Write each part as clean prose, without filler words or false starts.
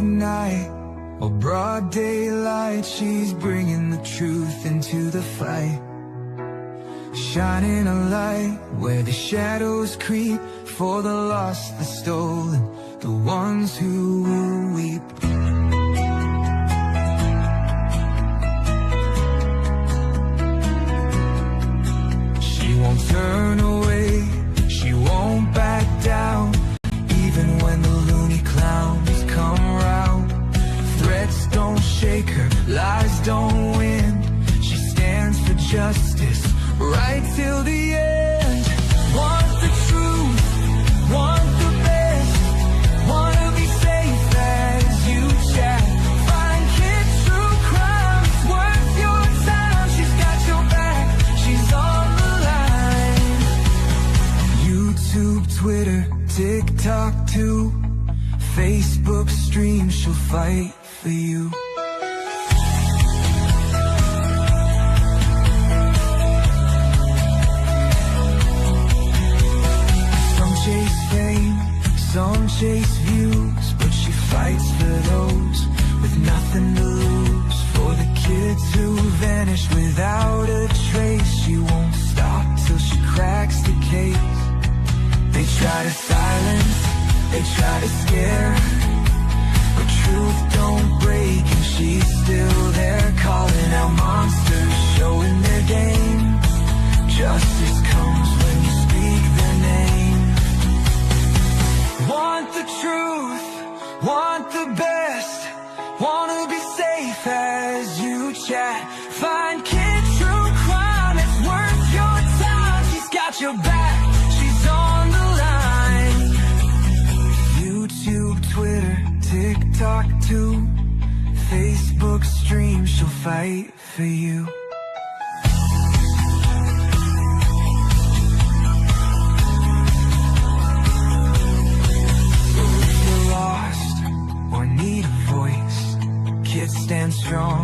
night or broad daylight, she's bringing the truth into the fight. Shining a light where the shadows creep, for the lost, the stolen, the ones who will weep. She won't turn away, she won't back down, even when the loony clowns come round. Threats don't shake her, lies don't win. She stands for justice, right till the end. Want the truth, want the best, wanna be safe as you chat. Find kids true crime, it's worth your time. She's got your back, she's on the line. YouTube, Twitter, TikTok too, Facebook stream, she'll fight for you. Chase fame, some chase views, but she fights for those with nothing to lose. For the kids who vanish without a trace, she won't stop till she cracks the case. They try to silence, they try to scare, but truth don't break and she's still there, calling out monsters, showing their game. Justice comes when you speak their name. Want the truth, want the best, wanna be safe as you chat. Find kids true crime, it's worth your time. She's got your back, she's on the line. YouTube, Twitter, TikTok too, Facebook stream, she'll fight for you. Need a voice, kids stand strong.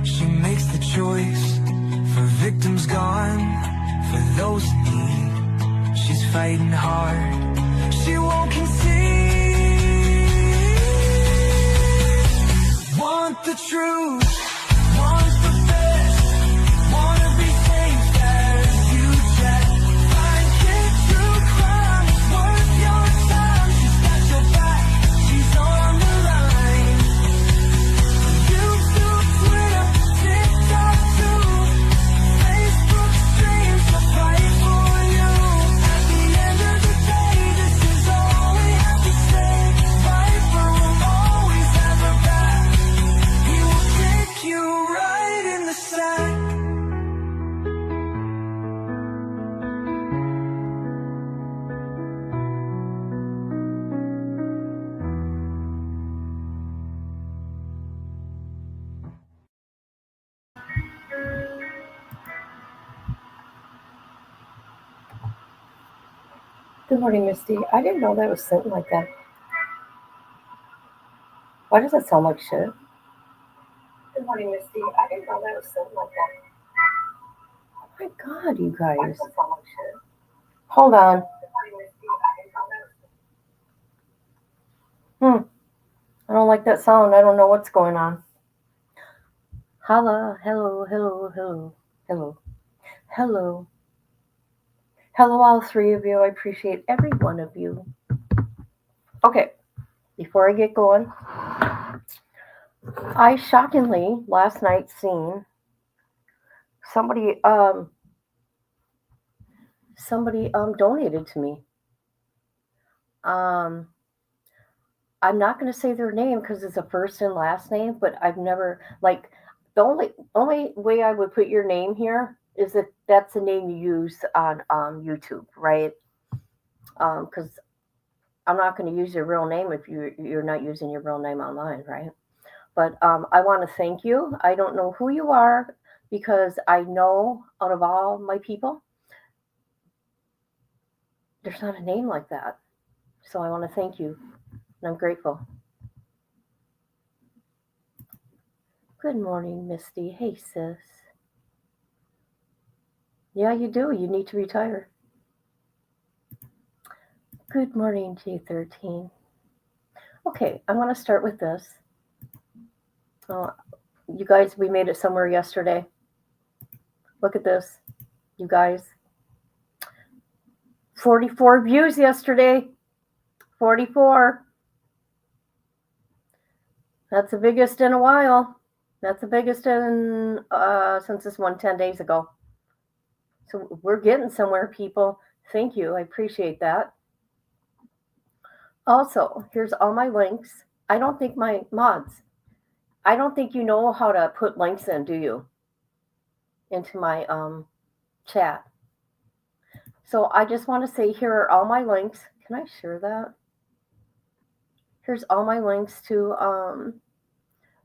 She makes the choice for victims gone, for those in need. She's fighting hard, she won't concede. Want the truth, want the best, wanna be safe as you chat. Find kids true crime, it's worth your time. She's got your back, she's on the Good morning, Misty. I didn't know that was something like that. Why does that sound like shit? Good morning, Misty. I didn't know that was something like that. Oh my God, you guys. Why does that sound like shit? Hold on. Good morning, Misty. I didn't know that was... I don't like that sound. I don't know what's going on. Holla. Hello, hello, hello, hello, hello. Hello, all three of you. I appreciate every one of you. Okay, before I get going, I shockingly last night seen somebody donated to me. I'm not going to say their name because it's a first and last name, but I've never, like, the only way I would put your name here is that that's the name you use on YouTube, right? Because I'm not going to use your real name if you're not using your real name online, right? But I want to thank you. I don't know who you are because I know out of all my people, there's not a name like that. So I want to thank you, and I'm grateful. Good morning, Misty. Hey, sis. Yeah, you do. You need to retire. Good morning, J13. Okay, I'm going to start with this. You guys, we made it somewhere yesterday. Look at this, you guys. 44 views yesterday. 44. That's the biggest in a while. That's the biggest in since this one 10 days ago. So we're getting somewhere, people. Thank you. I appreciate that. Also, here's all my links. I don't think my mods, I don't think you know how to put links in, do you? Into my chat. So I just want to say here are all my links. Can I share that? Here's all my links to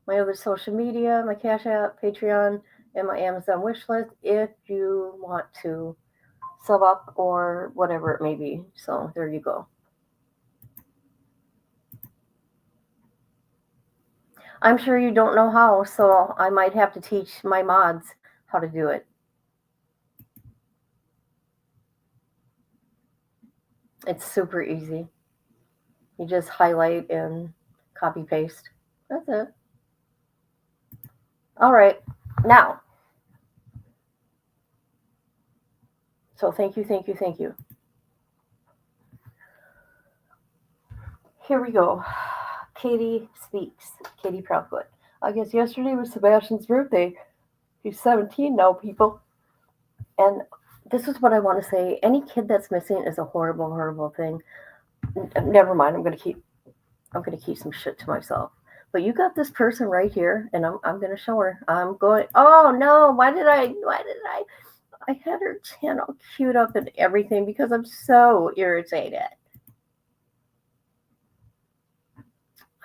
my other social media, my Cash App, Patreon, and my Amazon wish list if you want to sub up or whatever it may be. So there you go. I'm sure you don't know how, so I might have to teach my mods how to do it. It's super easy. You just highlight and copy paste. That's it. All right. Now, so thank you, thank you, thank you. Here we go. Katie speaks. Katie Proudfood. I guess yesterday was Sebastian's birthday. He's 17 now, people. And this is what I want to say. Any kid that's missing is a horrible, horrible thing. Never mind. I'm gonna keep some shit to myself. But you got this person right here, and I'm gonna show her. I'm going. Oh no! Why did I? I had her channel queued up and everything because I'm so irritated.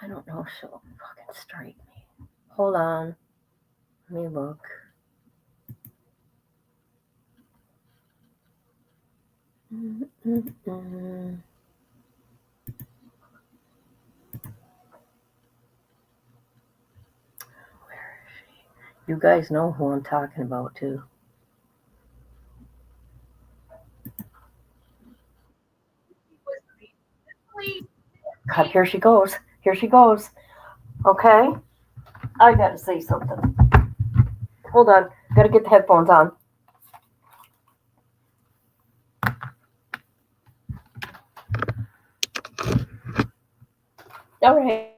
I don't know if she'll fucking strike me. Hold on. Let me look. Mm-mm-mm. Where is she? You guys know who I'm talking about, too. God, here she goes. Here she goes. Okay. I gotta say something. Hold on. Gotta get the headphones on. All right.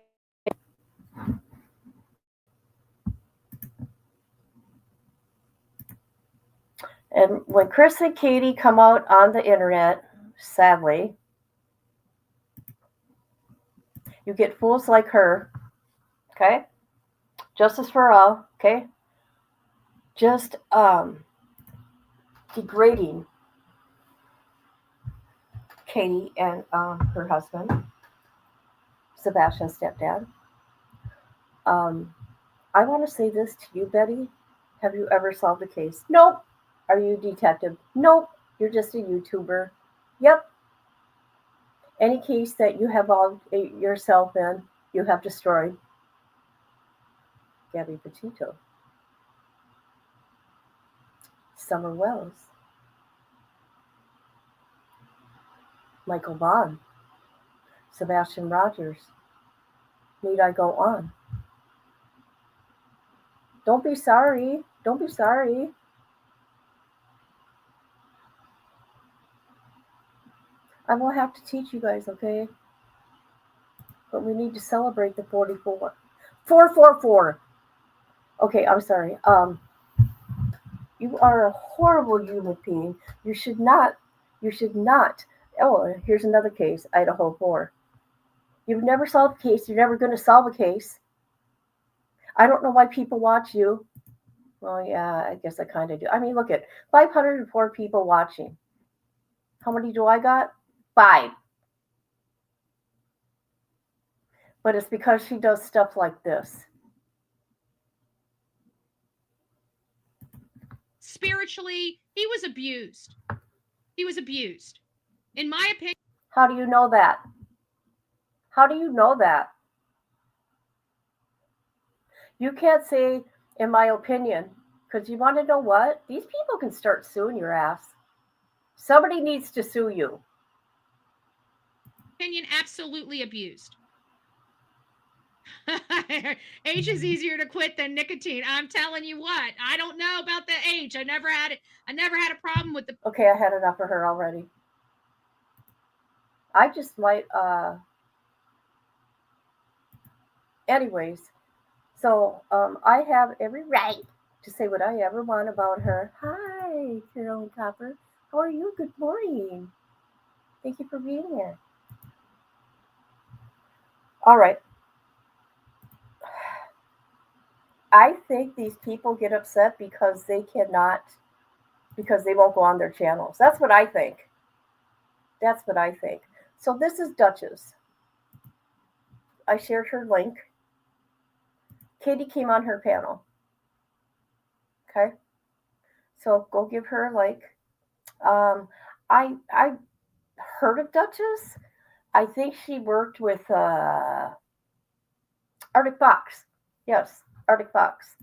And when Chris and Katie come out on the internet, sadly, you get fools like her. Okay? Justice for all. Okay? Just degrading Katie and her husband, Sebastian's stepdad. I want to say this to you, Betty. Have you ever solved a case? Nope. Are you a detective? Nope. You're just a YouTuber. Yep. Any case that you have involved yourself in, you have destroyed. Gabby Petito. Summer Wells. Michael Vaughn. Sebastian Rogers. Need I go on? Don't be sorry. Don't be sorry. I will have to teach you guys, okay? But we need to celebrate the 44. 444. Okay, I'm sorry. You are a horrible human being. You should not. Oh, here's another case, Idaho 4. You've never solved a case. You're never going to solve a case. I don't know why people watch you. Well, yeah, I guess I kind of do. I mean, look at 504 people watching. How many do I got? 5. But it's because she does stuff like this. Spiritually, he was abused. He was abused. In my opinion. How do you know that? How do you know that? You can't say, in my opinion, because you want to know what? These people can start suing your ass. Somebody needs to sue you. Opinion, absolutely abused. H is easier to quit than nicotine. I'm telling you what. I don't know about the H. I never had it. I never had a problem with the. Okay, I had enough of her already. I just might, anyways. So, I have every right to say what I ever want about her. Hi, Carolyn Copper. How are you? Good morning. Thank you for being here. All right. I think these people get upset because they cannot, because they won't go on their channels. That's what I think. That's what I think. So this is Duchess. I shared her link. Katie came on her panel. Okay. So go give her a like. I heard of Duchess. I think she worked with Arctic Fox. Yes, Arctic Fox.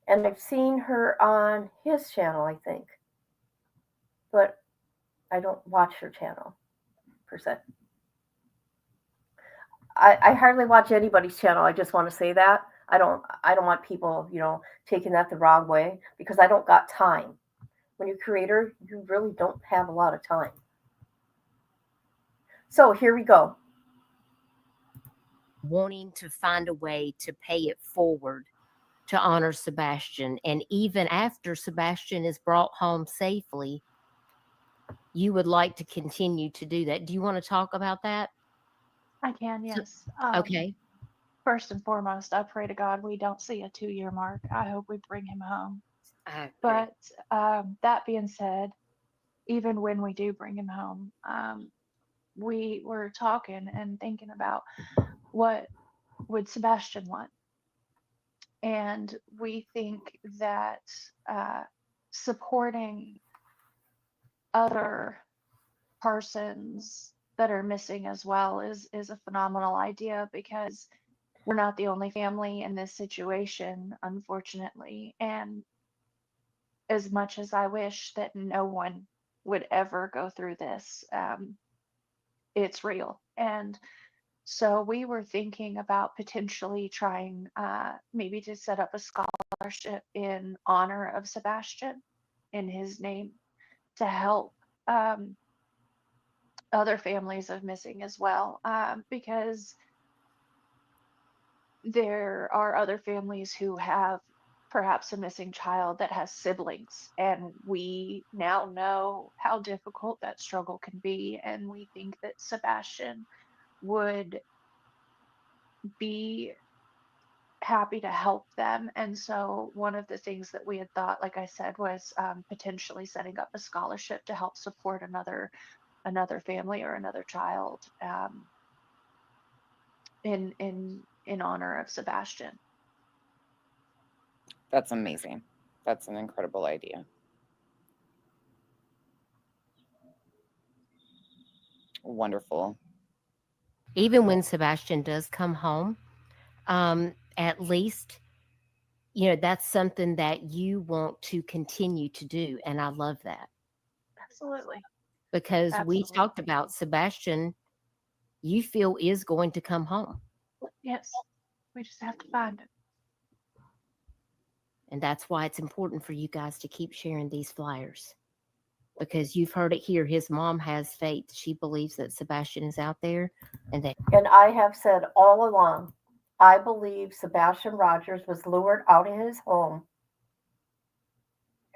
And I've seen her on his channel, I think. But I don't watch her channel per se. I hardly watch anybody's channel. I just want to say that. I don't want people, taking that the wrong way because I don't got time. When you're a creator, you really don't have a lot of time. So here we go. Wanting to find a way to pay it forward to honor Sebastian. And even after Sebastian is brought home safely, you would like to continue to do that. Do you want to talk about that? I can, yes. Okay. First and foremost, I pray to God we don't see a 2-year mark. I hope we bring him home. Okay. But that being said, even when we do bring him home, we were talking and thinking about what would Sebastian want. And we think that supporting other persons that are missing as well is a phenomenal idea because we're not the only family in this situation, unfortunately. And as much as I wish that no one would ever go through this, it's real. And so we were thinking about potentially trying maybe to set up a scholarship in honor of Sebastian in his name to help other families of missing as well, because there are other families who have perhaps a missing child that has siblings, and we now know how difficult that struggle can be. And we think that Sebastian would be happy to help them. And so, one of the things that we had thought, like I said, was potentially setting up a scholarship to help support another family or another child in honor of Sebastian. That's amazing. That's an incredible idea. Wonderful. Even when Sebastian does come home, at least, that's something that you want to continue to do. And I love that. Absolutely. Because we Absolutely. talked about Sebastian, you feel is going to come home. Yes. We just have to find it. And that's why it's important for you guys to keep sharing these flyers. Because you've heard it here. His mom has faith. She believes that Sebastian is out there. And I have said all along, I believe Sebastian Rogers was lured out of his home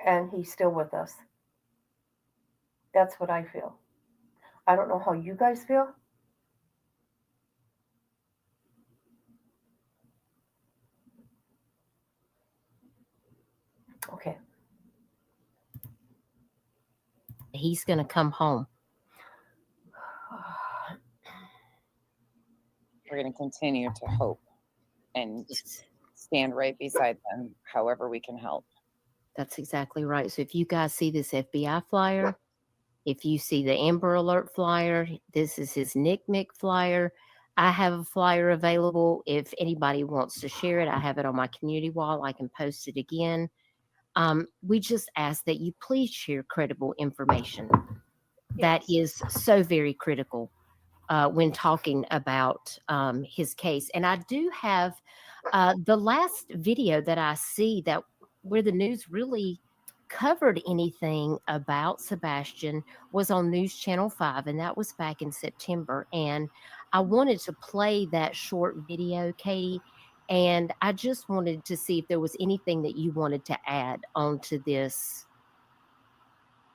and he's still with us. That's what I feel. I don't know how you guys feel. Okay. he's going to come home. We're going to continue to hope and stand right beside them however we can help. That's exactly right. So if you guys see this FBI flyer, if you see the Amber Alert flyer, this is his Nick Mick flyer. I have a flyer available. If anybody wants to share it, I have it on my community wall. I can post it again. We just ask that you please share credible information. That is so very critical. when talking about his case. And I do have the last video that I see that where the news really covered anything about Sebastian was on News Channel 5, and that was back in September. And I wanted to play that short video, Katie, and I just wanted to see if there was anything that you wanted to add onto this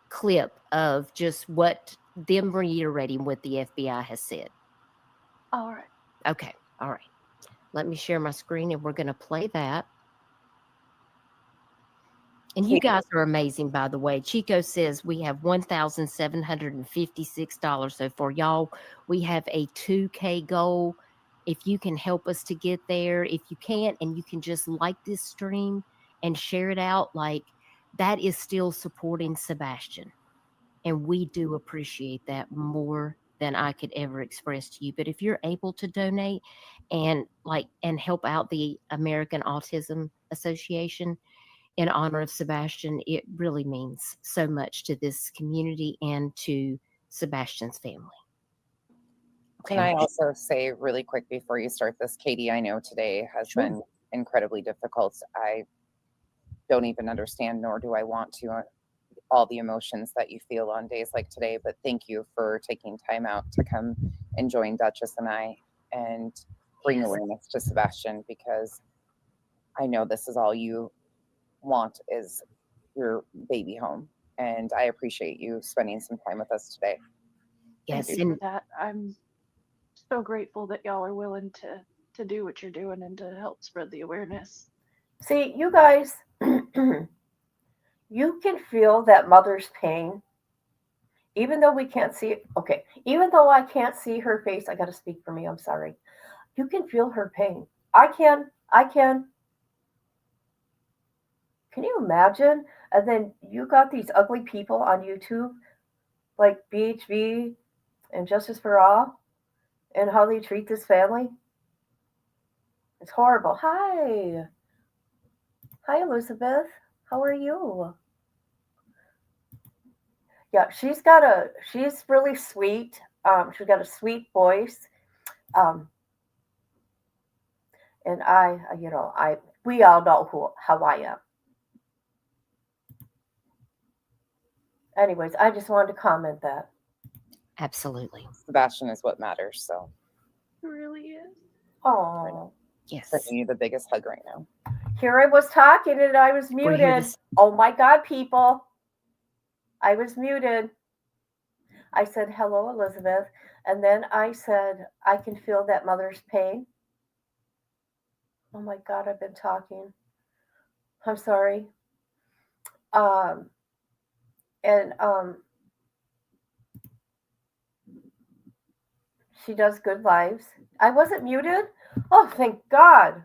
clip of just what them reiterating what the FBI has said. All right. Okay. All right. Let me share my screen and we're going to play that. And you guys are amazing, by the way. Chico says we have $1,756 so far. Y'all, we have a 2K goal. If you can help us to get there, if you can't, and you can just like this stream and share it out, like that is still supporting Sebastian. And we do appreciate that more than I could ever express to you. But if you're able to donate and help out the American Autism Association in honor of Sebastian, it really means so much to this community and to Sebastian's family. Can I also say really quick before you start this, Katie, I know today has been incredibly difficult. I don't even understand, nor do I want to, all the emotions that you feel on days like today, but thank you for taking time out to come and join Duchess and I and bring awareness to Sebastian, because I know this is all you want is your baby home. And I appreciate you spending some time with us today. Yes, Thank you for that. I'm so grateful that y'all are willing to do what you're doing and to help spread the awareness. See, you guys, you can feel that mother's pain, even though we can't see it. Okay, even though I can't see her face, I got to speak for me. I'm sorry. You can feel her pain. I can. Can you imagine? And then you got these ugly people on YouTube, like BHV and Justice for All, and how they treat this family. It's horrible. Hi, Elizabeth. How are you? Yeah, she's really sweet. She's got a sweet voice. And we all know how I am. Anyways, I just wanted to comment that. Absolutely. Sebastian is what matters. So It really is. Oh, yes. Sending you the biggest hug right now. Here I was talking and I was muted. Oh my God, people. I was muted. I said, hello, Elizabeth. And then I said, I can feel that mother's pain. Oh my God, I've been talking. I'm sorry. She does good lives. I wasn't muted. Oh, thank God.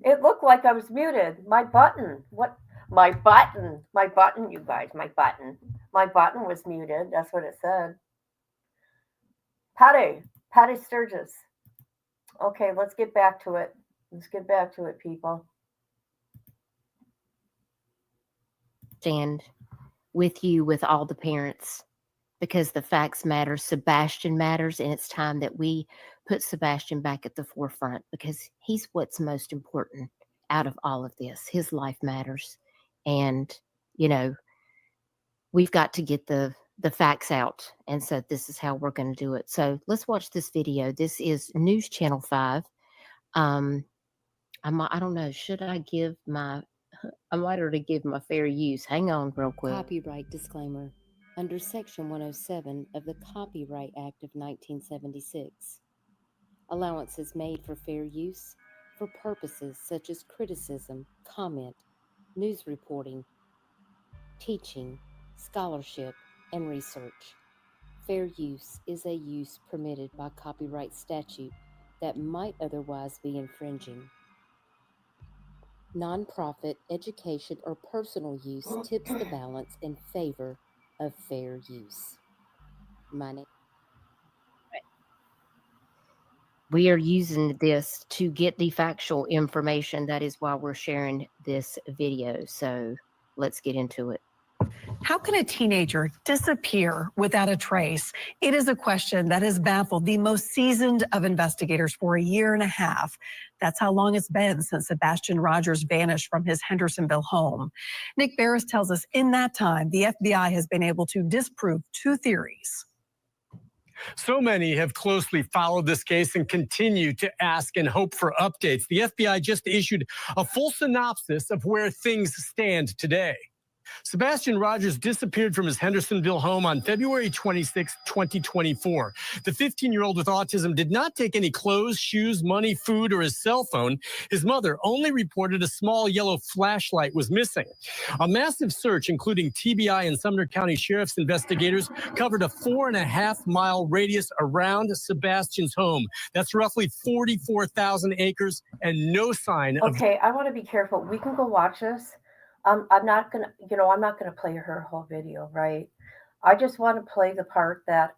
It looked like I was muted. My button. What? My button. My button, you guys. My button. My button was muted. That's what it said. Patty Sturgis. Okay, let's get back to it. Let's get back to it, people. Stand with you, with all the parents, because the facts matter. Sebastian matters, and it's time that we put Sebastian back at the forefront, because he's what's most important out of all of this. His life matters. And, we've got to get the facts out. And so this is how we're going to do it. So let's watch this video. This is News Channel 5. I don't know. Should I give my... I might already give my fair use. Hang on real quick. Copyright disclaimer. Under Section 107 of the Copyright Act of 1976, allowance is made for fair use for purposes such as criticism, comment, news reporting, teaching, scholarship, and research. Fair use is a use permitted by copyright statute that might otherwise be infringing. Nonprofit, education, or personal use tips the balance in favor of fair use. Money. We are using this to get the factual information. That is why we're sharing this video. So let's get into it. How can a teenager disappear without a trace? It is a question that has baffled the most seasoned of investigators for a year and a half. That's how long it's been since Sebastian Rogers vanished from his Hendersonville home. Nick Barris tells us in that time, the FBI has been able to disprove two theories. So many have closely followed this case and continue to ask and hope for updates. The FBI just issued a full synopsis of where things stand today. Sebastian Rogers disappeared from his Hendersonville home on February 26, 2024. The 15-year-old with autism did not take any clothes, shoes, money, food, or his cell phone. His mother only reported a small yellow flashlight was missing. A massive search, including TBI and Sumner County Sheriff's investigators, covered a 4.5-mile radius around Sebastian's home. That's roughly 44,000 acres and no sign of... Okay, I want to be careful. We can go watch this. I'm not gonna, I'm not gonna play her whole video, right? I just want to play the part that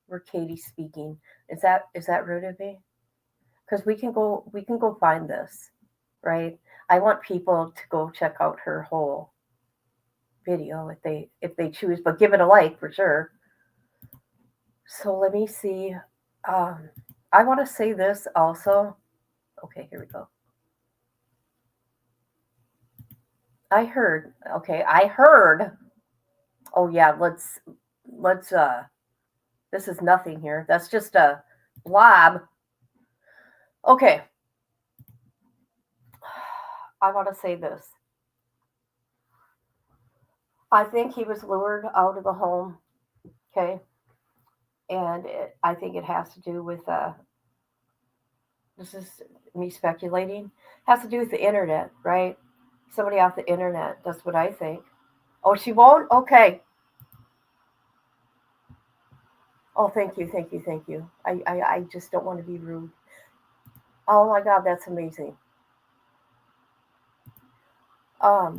where Katie's speaking. Is that rude of me? Because we can go find this, right? I want people to go check out her whole video if they choose, but give it a like for sure. So let me see. I want to say this also. Okay, here we go. I heard. Oh yeah, let's this is nothing here. That's just a blob. Okay. I want to say this. I think he was lured out of the home. Okay. And I think it has to do with this is me speculating. It has to do with the internet, right? Somebody off the internet. That's what I think. Oh, she won't? Okay. Oh, thank you. I just don't want to be rude. Oh my God, that's amazing. I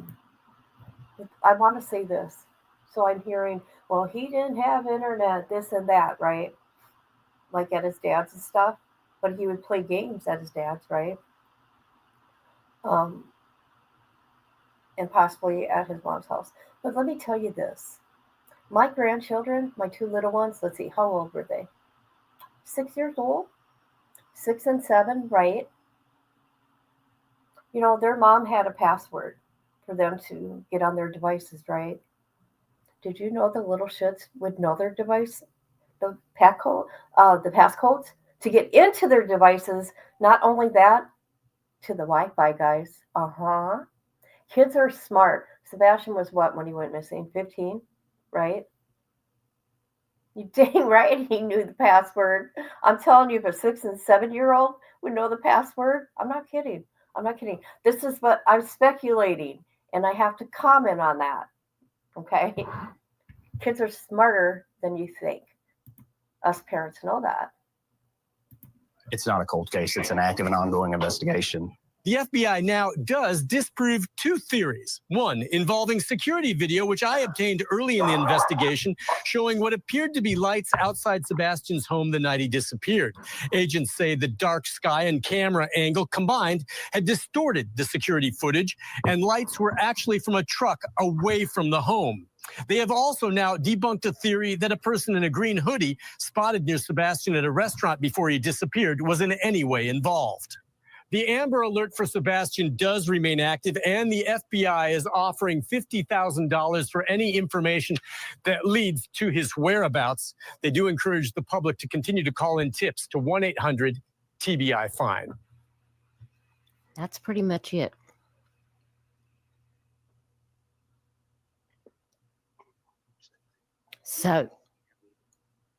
want to say this. So I'm hearing, well, he didn't have internet, this and that, right? Like at his dad's and stuff. But he would play games at his dad's, right? And possibly at his mom's house. But let me tell you this. My grandchildren, my two little ones, let's see, how old were they? 6 years old? 6 and 7, right? Their mom had a password for them to get on their devices, right? Did you know the little shits would know their device, the passcodes to get into their devices? Not only that, to the Wi-Fi guys. Kids are smart. Sebastian was what when he went missing? 15, right? You dang right he knew the password. I'm telling you, if a 6 and 7-year-old would know the password, I'm not kidding. This is what I'm speculating, and I have to comment on that. Okay? Kids are smarter than you think. Us parents know that. It's not a cold case. It's an active and ongoing investigation. The FBI now does disprove two theories. One involving security video, which I obtained early in the investigation, showing what appeared to be lights outside Sebastian's home the night he disappeared. Agents say the dark sky and camera angle combined had distorted the security footage, and lights were actually from a truck away from the home. They have also now debunked the theory that a person in a green hoodie spotted near Sebastian at a restaurant before he disappeared was in any way involved. The Amber Alert for Sebastian does remain active, and the FBI is offering $50,000 for any information that leads to his whereabouts. They do encourage the public to continue to call in tips to 1-800-TBI-FINE. That's pretty much it. So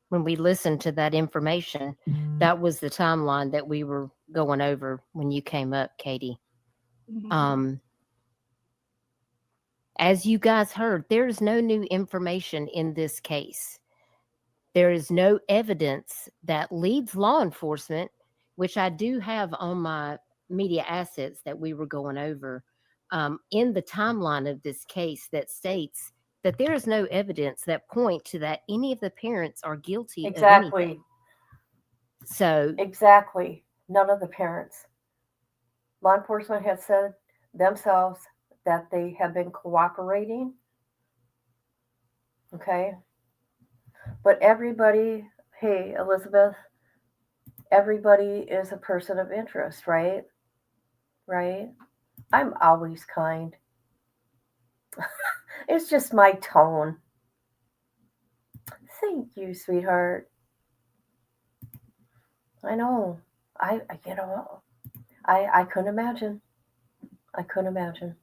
when we listened to that information, that was the timeline that we were going over when you came up, Katie. As you guys heard, there's no new information in this case. There is no evidence that leads law enforcement, which I do have on my media assets that we were going over, in the timeline of this case that states that there is no evidence that point to that any of the parents are guilty of anything. So Exactly. None of the parents. Law enforcement has said themselves that they have been cooperating Okay. But everybody, hey, Elizabeth, everybody is a person of interest, right? Right? I'm always kind. It's just my tone. Thank you, sweetheart. I know. You know, I couldn't imagine. I couldn't imagine.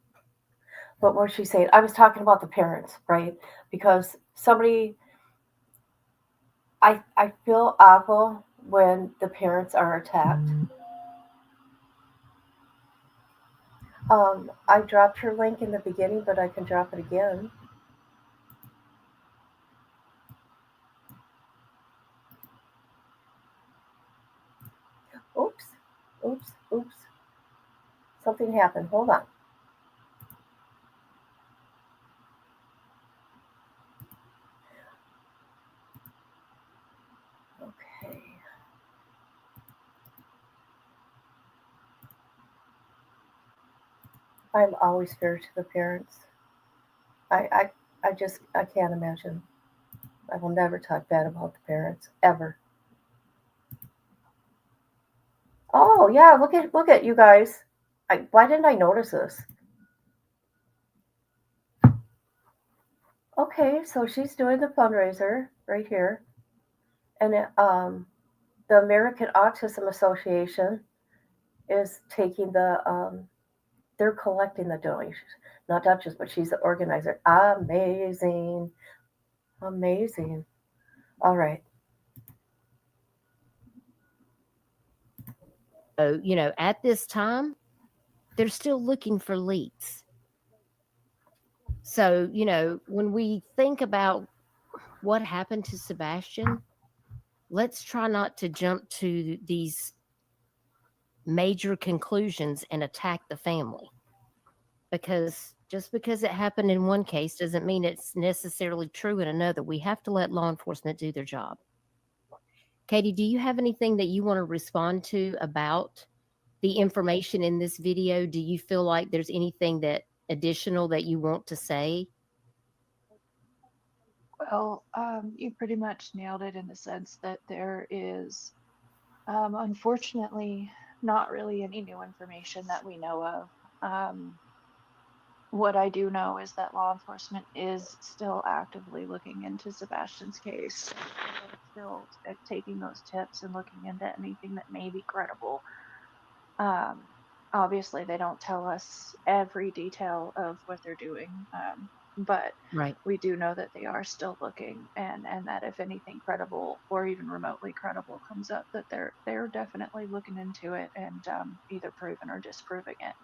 What was she saying? I was talking about the parents, right? Because somebody, I feel awful when the parents are attacked. I dropped her link in the beginning, but I can drop it again. Oops, oops, oops. Something happened. Hold on. Okay. I'm always fair to the parents. I can't imagine. I will never talk bad about the parents ever. Oh yeah, look at you guys. Why didn't I notice this? Okay, so she's doing the fundraiser right here, and the American Autism Association is taking they're collecting the donations, not Duchess, but she's the organizer. Amazing, amazing. All right. So, at this time, they're still looking for leads. So, when we think about what happened to Sebastian, let's try not to jump to these major conclusions and attack the family. Because just because it happened in one case doesn't mean it's necessarily true in another. We have to let law enforcement do their job. Katie, do you have anything that you want to respond to about the information in this video? Do you feel like there's anything that additional that you want to say? Well, you pretty much nailed it in the sense that there is, unfortunately, not really any new information that we know of. What I do know is that law enforcement is still actively looking into Sebastian's case, still taking those tips and looking into anything that may be credible. Obviously, they don't tell us every detail of what they're doing, but Right. we do know that they are still looking, and that if anything credible or even remotely credible comes up, that they're definitely looking into it and either proving or disproving it.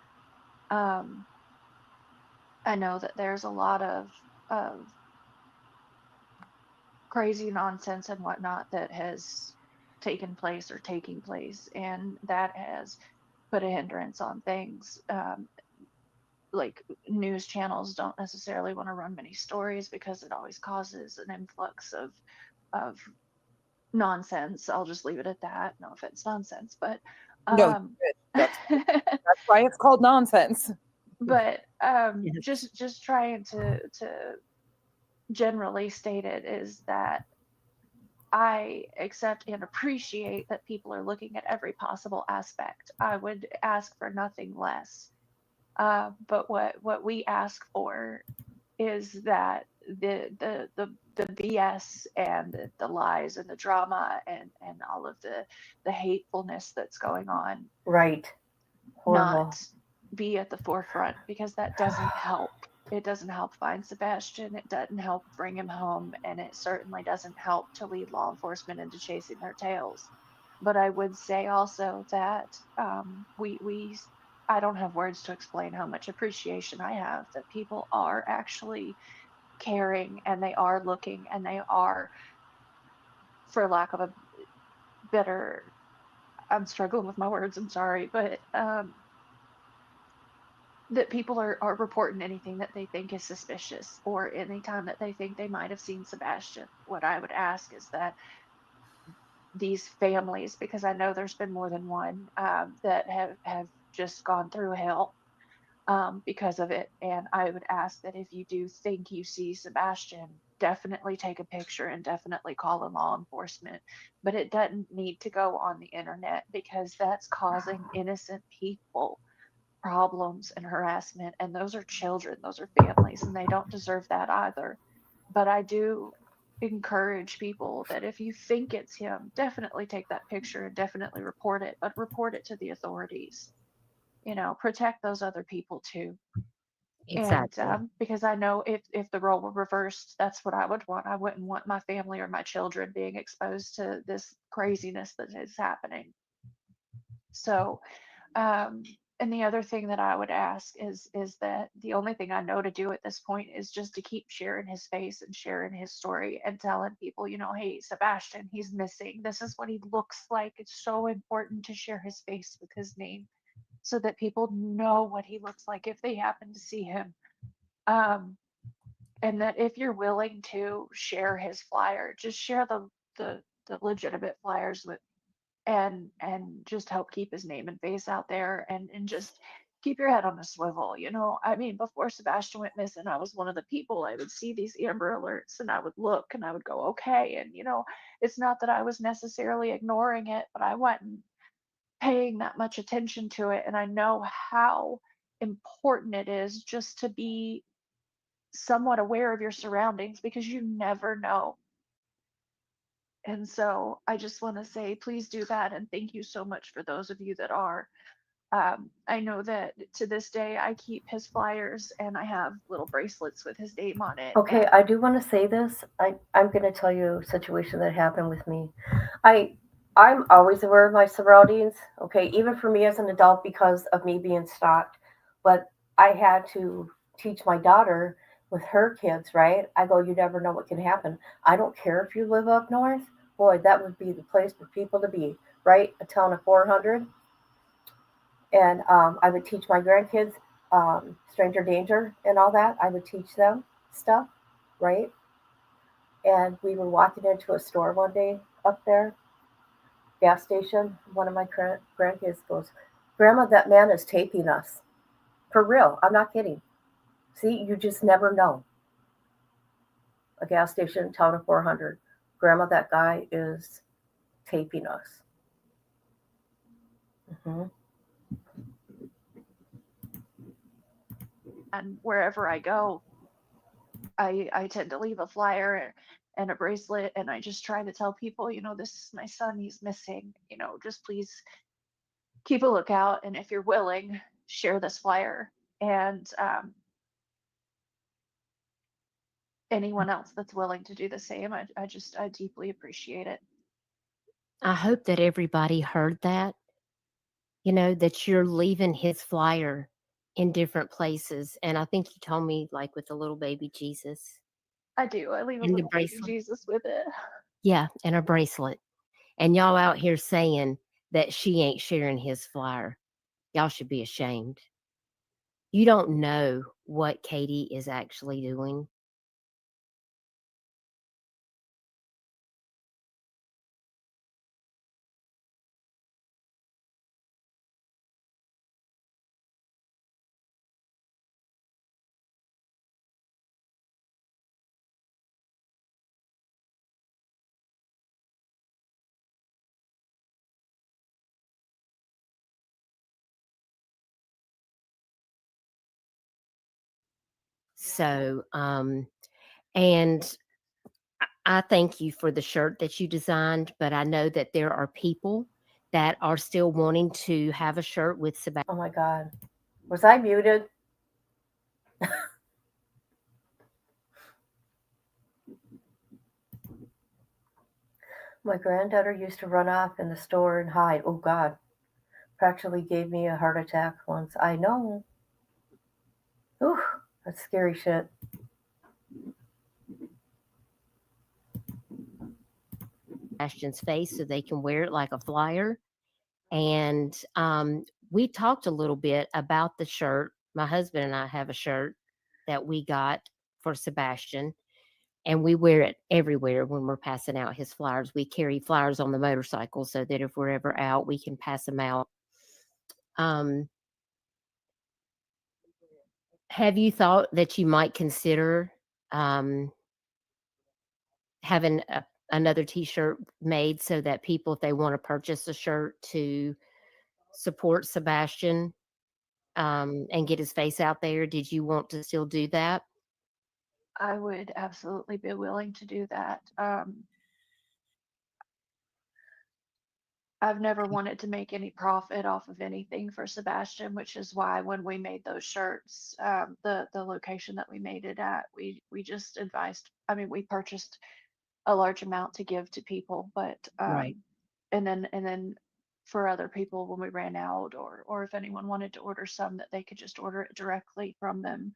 I know that there's a lot of crazy nonsense and whatnot that has taken place or taking place, and that has put a hindrance on things. Like news channels don't necessarily want to run many stories because it always causes an influx of nonsense. I'll just leave it at that. No offense, nonsense, but No, that's why it's called nonsense. but Yes. just trying to generally state it is that I accept and appreciate that people are looking at every possible aspect. I would ask for nothing less. But what we ask for is that the BS and the lies and the drama and all of the hatefulness that's going on Right. Horrible. not be at the forefront, because that doesn't help. It doesn't help find Sebastian. It doesn't help bring him home, and it certainly doesn't help to lead law enforcement into chasing their tails. But I would say also that I don't have words to explain how much appreciation I have that people are actually caring, and they are looking, and they are, for lack of a better, I'm struggling with my words, I'm sorry, but that people are reporting anything that they think is suspicious or anytime that they think they might have seen Sebastian. What I would ask is that these families, because I know there's been more than one that have just gone through hell because of it. And I would ask that if you do think you see Sebastian, definitely take a picture and definitely call in law enforcement, but it doesn't need to go on the internet because that's causing innocent people problems and harassment. And those are children, those are families, and they don't deserve that either. But I do encourage people that if you think it's him, definitely take that picture and definitely report it, but report it to the authorities. Protect those other people too. And Exactly. because I know if the role were reversed, that's what I would want. I wouldn't want my family or my children being exposed to this craziness that is happening. So, um, and the other thing that I would ask is that the only thing I know to do at this point is just to keep sharing his face and sharing his story and telling people, hey, Sebastian, he's missing. This is what he looks like. It's so important to share his face with his name so that people know what he looks like if they happen to see him. Um, and that if you're willing to share his flyer, just share the legitimate flyers with and just help keep his name and face out there and just keep your head on a swivel. I mean, before Sebastian went missing, I was one of the people. I would see these Amber Alerts and I would look and I would go, okay. And it's not that I was necessarily ignoring it, but I wasn't paying that much attention to it. And I know how important it is just to be somewhat aware of your surroundings because you never know. And so I just want to say, please do that. And thank you so much for those of you that are. I know that to this day, I keep his flyers and I have little bracelets with his name on it. Okay, I do want to say this. I'm going to tell you a situation that happened with me. I'm always aware of my surroundings. Okay, even for me as an adult because of me being stalked. But I had to teach my daughter with her kids, right? I go, you never know what can happen. I don't care if you live up north. Boy, that would be the place for people to be, right? A town of 400. And I would teach my grandkids stranger danger and all that. I would teach them stuff, right? And we were walking into a store one day up there, gas station. One of my grandkids goes, "Grandma, that man is taping us." For real, I'm not kidding. See, you just never know. A gas station, town of 400. Grandma, that guy is taping us. Hmm. And wherever I go, I tend to leave a flyer and a bracelet. And I just try to tell people, this is my son, he's missing, just please keep a lookout. And if you're willing, share this flyer. And anyone else that's willing to do the same, I deeply appreciate it. I hope that everybody heard that, that you're leaving his flyer in different places. And I think you told me, like, with the little baby Jesus I do. I leave a and the little baby bracelet. Jesus with it. Yeah, and a bracelet. And y'all out here saying that she ain't sharing his flyer. Y'all should be ashamed. You don't know what Katie is actually doing. So, and I thank you for the shirt that you designed, but I know that there are people that are still wanting to have a shirt with Sebastian. Oh my God. Was I muted? My granddaughter used to run off in the store and hide. Oh God. Practically gave me a heart attack once. I know. Ooh, that's scary shit. Sebastian's face so they can wear it like a flyer. And we talked a little bit about the shirt. My husband and I have a shirt that we got for Sebastian, and we wear it everywhere when we're passing out his flyers. We carry flyers on the motorcycle so that if we're ever out, we can pass them out. Have you thought that you might consider having another t-shirt made so that people, if they want to purchase a shirt to support Sebastian and get his face out there, did you want to still do that? I would absolutely be willing to do that. I've never wanted to make any profit off of anything for Sebastian, which is why when we made those shirts, the location that we made it at, we just advised. I mean, we purchased a large amount to give to people, but Right. and then for other people when we ran out, or if anyone wanted to order some, that they could just order it directly from them.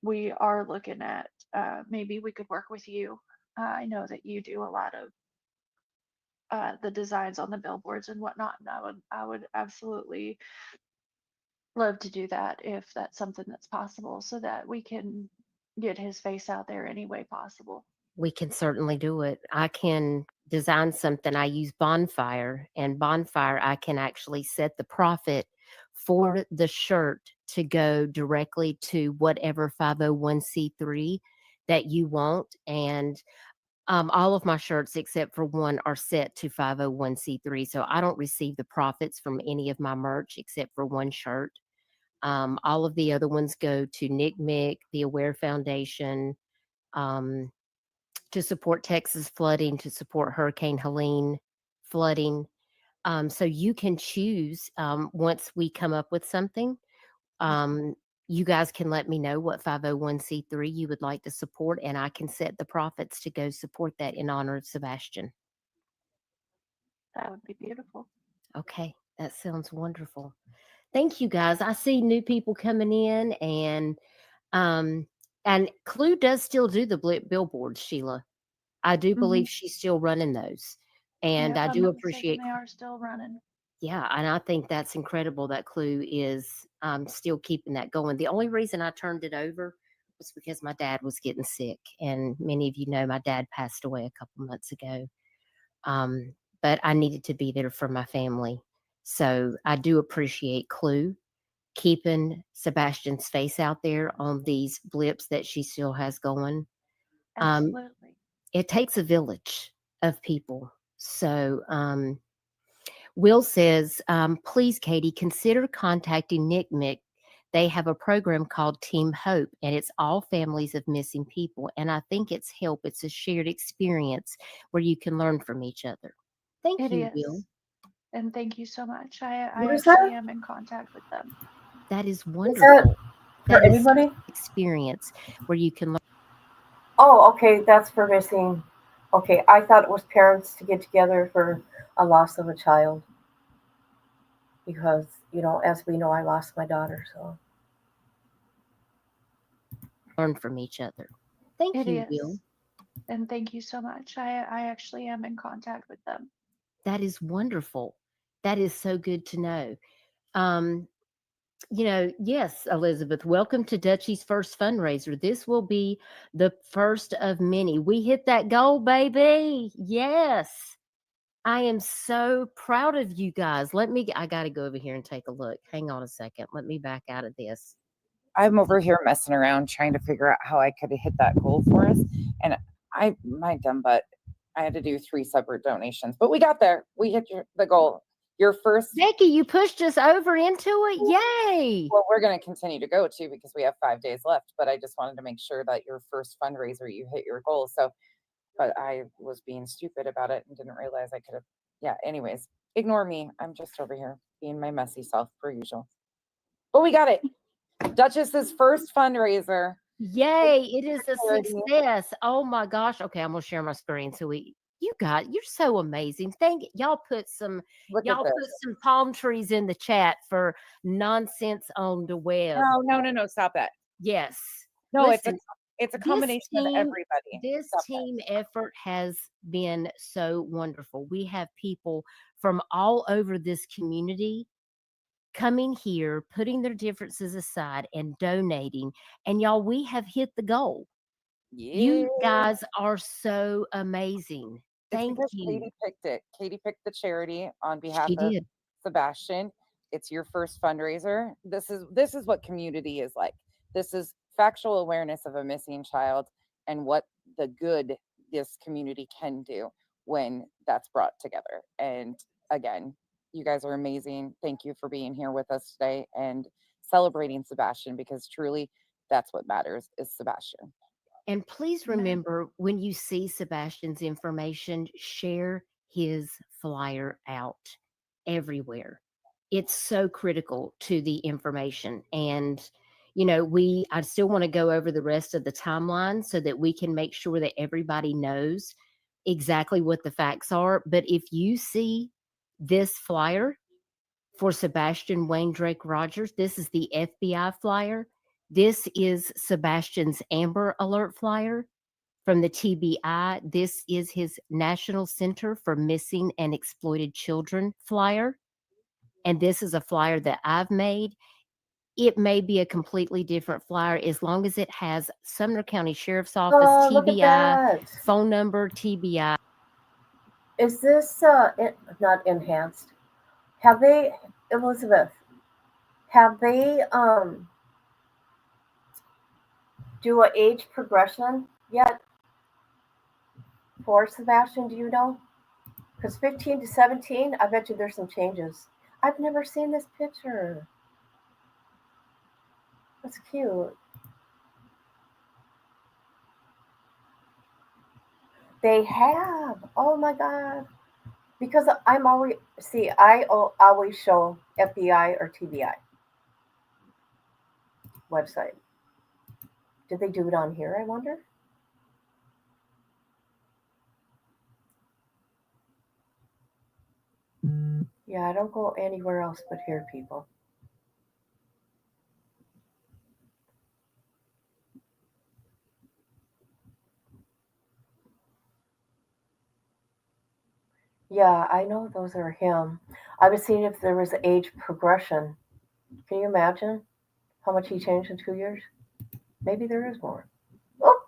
We are looking at maybe we could work with you. I know that you do a lot of the designs on the billboards and whatnot, and I would absolutely love to do that if that's something that's possible, so that we can get his face out there any way possible. We can certainly do it. I can design something. I use Bonfire, and Bonfire, I can actually set the profit for the shirt to go directly to whatever 501c3 that you want. And all of my shirts, except for one, are set to 501c3. So I don't receive the profits from any of my merch except for one shirt. All of the other ones go to Nick Mick, the Aware Foundation, to support Texas flooding, to support Hurricane Helene flooding. So you can choose once we come up with something. You guys can let me know what 501c3 you would like to support, and I can set the profits to go support that in honor of Sebastian. That would be beautiful. Okay, that sounds wonderful. Thank you, guys. I see new people coming in, and Clue does still do the billboards, Sheila. I do believe she's still running those, and Yeah, I if I'm do not mistaken, appreciate. they are still running. Yeah, and I think that's incredible that Clue is still keeping that going. The only reason I turned it over was because my dad was getting sick, and many of you know my dad passed away a couple months ago. But I needed to be there for my family, so I do appreciate Clue keeping Sebastian's face out there on these blips that she still has going. Absolutely. It takes a village of people. So Will says, please, Katie, consider contacting Nick Mick. They have a program called Team Hope, and it's all families of missing people. And I think it's help. It's a shared experience where you can learn from each other. Thank It you, Will. is. And thank you so much. I What is actually that? am in contact with them. That is Is that wonderful. for That is anybody? experience where you can learn. Oh, okay. That's for missing. Okay, I thought it was parents to get together for a loss of a child. Because, as we know, I lost my daughter. So, From each other. Thank It you, Will. is. And thank you so much. I actually am in contact with them. That is wonderful. That is so good to know. Yes, Elizabeth, welcome to Dutchie's first fundraiser. This will be the first of many. We hit that goal, baby. Yes. I am so proud of you guys. I got to go over here and take a look. Hang on a second. Let me back out of this. I'm over here messing around trying to figure out how I could hit that goal for us. And my dumb butt, I had to do 3 separate donations, but we got there. We hit the goal. Your first. Becky, you pushed us over into it. Yay. Well, we're going to continue to go too because we have 5 days left, but I just wanted to make sure that your first fundraiser, you hit your goal. So, but I was being stupid about it and didn't realize I could have. Yeah, anyways, ignore me. I'm just over here being my messy self per usual. But we got it. Duchess's first fundraiser. Yay, it is a success. Oh my gosh. Okay, I'm gonna share my screen. So you're so amazing. Y'all put some palm trees in the chat for nonsense on the web. No, stop that. Yes. No, Listen, it's a combination of everybody. This team effort has been so wonderful. We have people from all over this community coming here, putting their differences aside and donating. And y'all, we have hit the goal. Yeah. You guys are so amazing. Thank you. Katie picked it. Katie picked the charity on behalf She of did. Sebastian. It's your first fundraiser. This is what community is like. This is factual awareness of a missing child and what the good this community can do when that's brought together. And again, you guys are amazing. Thank you for being here with us today and celebrating Sebastian, because truly that's what matters is Sebastian. And please remember, when you see Sebastian's information, share his flyer out everywhere. It's so critical to the information. And, I still want to go over the rest of the timeline so that we can make sure that everybody knows exactly what the facts are. But if you see this flyer for Sebastian Wayne Drake Rogers, this is the FBI flyer. This is Sebastian's Amber Alert flyer from the TBI. This is his National Center for Missing and Exploited Children flyer. And this is a flyer that I've made. It may be a completely different flyer as long as it has Sumner County Sheriff's Office, Oh, look at TBI, that. phone number, TBI. Is this not enhanced? Have they, Elizabeth? Have they do a age progression yet for Sebastian? Do you know? Because 15 to 17, I bet you there's some changes. I've never seen this picture. That's cute. They have. Oh my god. Because I'm always see, always show FBI or TBI website. Did they do it on here? I wonder. Yeah, I don't go anywhere else but here, people. Yeah, I know those are him. I was seeing if there was age progression. Can you imagine how much he changed in 2 years? Maybe there is more. Oh,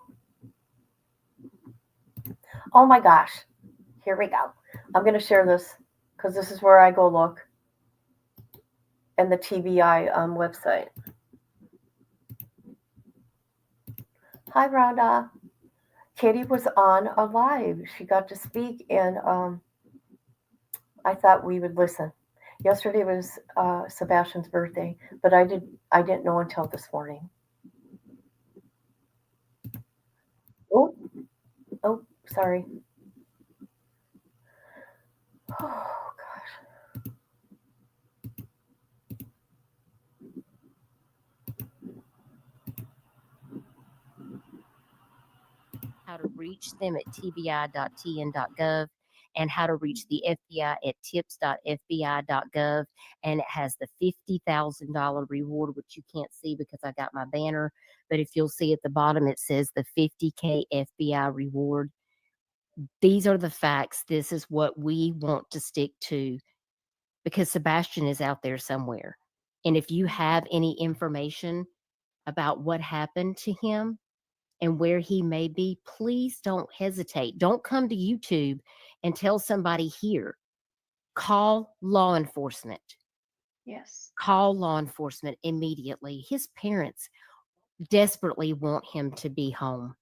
oh my gosh. Here we go. I'm going to share this because this is where I go look. And the TBI website. Hi, Rhonda. Katie was on a live. She got to speak, and I thought we would listen. Yesterday was Sebastian's birthday, but I didn't know until this morning. Oh, sorry. Oh gosh. How to reach them at tbi.tn.gov, and how to reach the FBI at tips.fbi.gov. And it has the $50,000 reward, which you can't see because I got my banner. But if you'll see at the bottom, it says the $50K FBI reward. These are the facts. This is what we want to stick to because Sebastian is out there somewhere. And if you have any information about what happened to him and where he may be, please don't hesitate. Don't come to YouTube and tell somebody here. Call law enforcement. Yes. Call law enforcement immediately. His parents desperately want him to be home.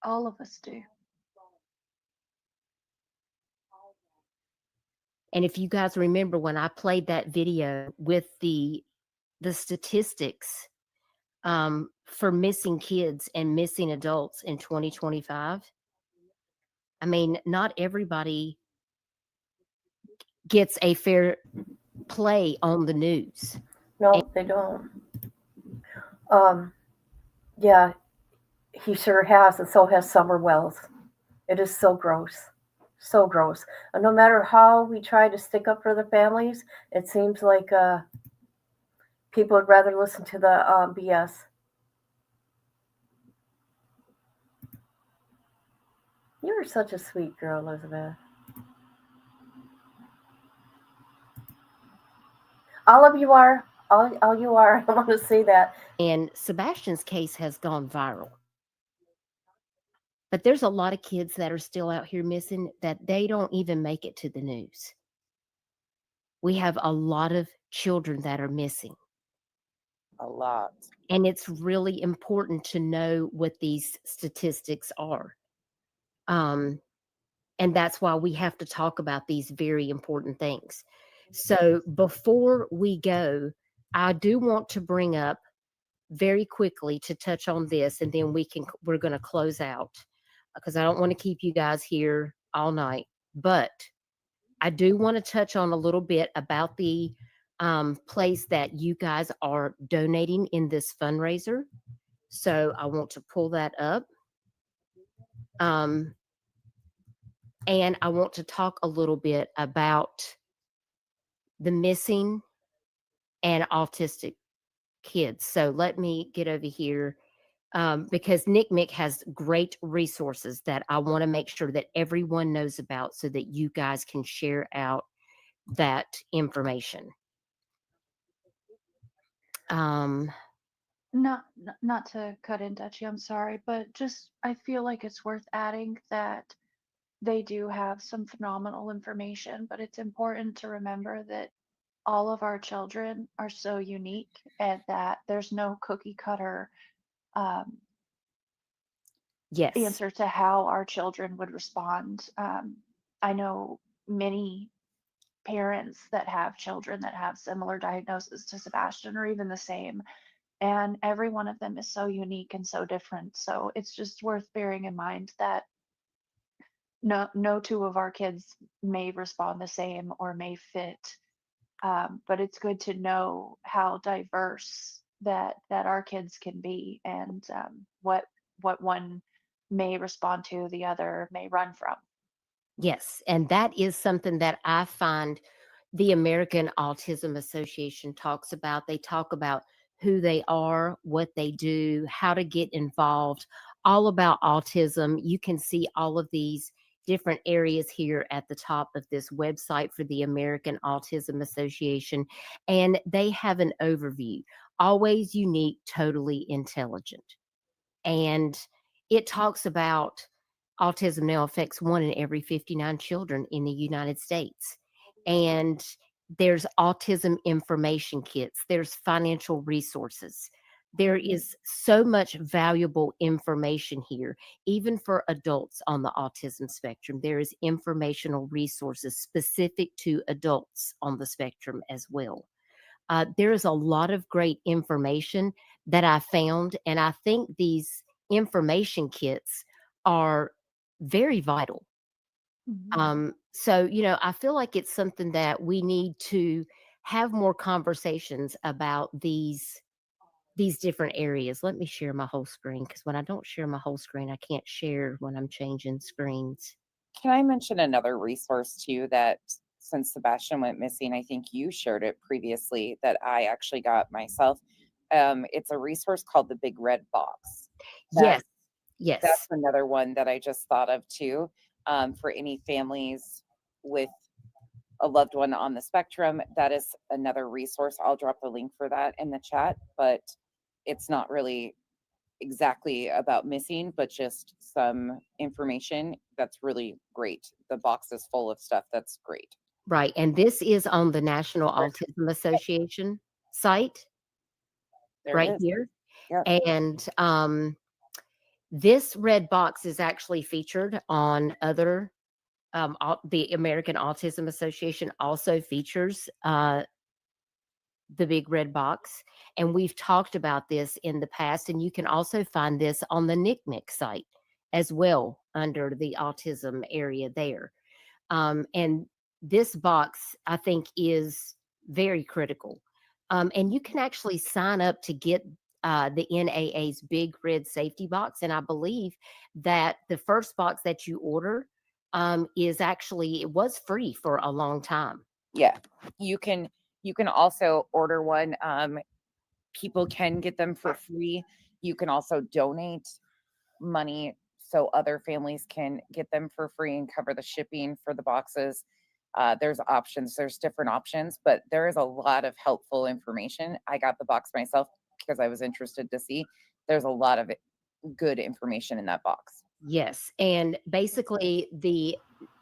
All of us do. And if you guys remember when I played that video with the statistics for missing kids and missing adults in 2025, I mean, not everybody gets a fair play on the news. No, they don't. Yeah, he sure has, and so has Summer Wells. It is so gross. So gross. And no matter how we try to stick up for the families, it seems like people would rather listen to the BS. You are such a sweet girl, Elizabeth. All of you are. All you are. I want to say that. And Sebastian's case has gone viral. But there's a lot of kids that are still out here missing that they don't even make it to the news. We have a lot of children that are missing. A lot. And it's really important to know what these statistics are. And that's why we have to talk about these very important things. So before we go, I do want to bring up very quickly to touch on this, and then we're going to close out because I don't want to keep you guys here all night. But I do want to touch on a little bit about the place that you guys are donating in this fundraiser. So I want to pull that up. And I want to talk a little bit about the missing and autistic kids. So let me get over here because NCMEC has great resources that I want to make sure that everyone knows about so that you guys can share out that information. Not to cut in, Dutchie, I'm sorry, but just I feel like it's worth adding that they do have some phenomenal information, but it's important to remember that all of our children are so unique and that there's no cookie cutter Yes. answer to how our children would respond. I know many parents that have children that have similar diagnoses to Sebastian or even the same, and every one of them is so unique and so different. So it's just worth bearing in mind that no two of our kids may respond the same or may fit, but it's good to know how diverse that our kids can be, and what one may respond to, the other may run from. Yes, and that is something that I find the American Autism Association talks about. They talk about who they are, what they do, how to get involved, all about autism. You can see all of these different areas here at the top of this website for the American Autism Association, and they have an overview, always unique, totally intelligent. And it talks about autism now affects 1 in every 59 children in the United States. And there's autism information kits, there's financial resources. There is so much valuable information here, even for adults on the autism spectrum. There is informational resources specific to adults on the spectrum as well. There is a lot of great information that I found, and I think these information kits are very vital. So, I feel like it's something that we need to have more conversations about these different areas. Let me share my whole screen because when I don't share my whole screen, I can't share when I'm changing screens. Can I mention another resource too that since Sebastian went missing, I think you shared it previously that I actually got myself. It's a resource called the Big Red Box. Yes. That's another one that I just thought of too, for any families with a loved one on the spectrum. That is another resource. I'll drop the link for that in the chat, but it's not really exactly about missing, but just some information that's really great. The box is full of stuff that's great. Right. And this is on the National Autism Association site right here. Yep. And this red box is actually featured on other, the American Autism Association also features the Big Red Box. And we've talked about this in the past. And you can also find this on the NCMEC site as well under the autism area there. And this box, I think, is very critical. And you can actually sign up to get the NAA's Big Red Safety Box. And I believe that the first box that you order it was free for a long time. Yeah, you can also order one. People can get them for free. You can also donate money so other families can get them for free and cover the shipping for the boxes. There's options. There's different options, but there is a lot of helpful information. I got the box myself because I was interested to see. There's a lot of good information in that box. Yes, and basically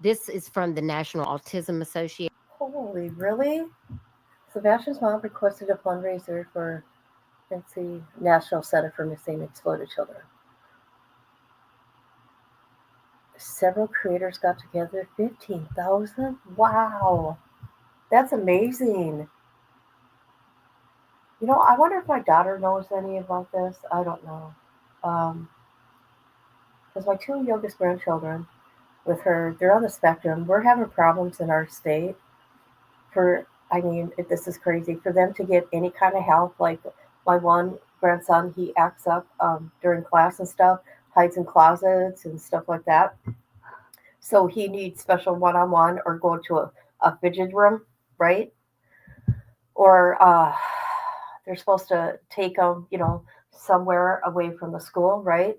this is from the National Autism Association. Holy, really? Sebastian's mom requested a fundraiser for National Center for Missing and Exploited Children. Several creators got together. 15,000. Wow, that's amazing. I wonder if my daughter knows any about this. I don't know. Because my two youngest grandchildren, with her, they're on the spectrum. We're having problems in our state this is crazy for them to get any kind of help. Like my one grandson, he acts up during class and stuff, hides in closets and stuff like that. So he needs special one-on-one or go to a fidget room, right? Or they're supposed to take them, somewhere away from the school, right?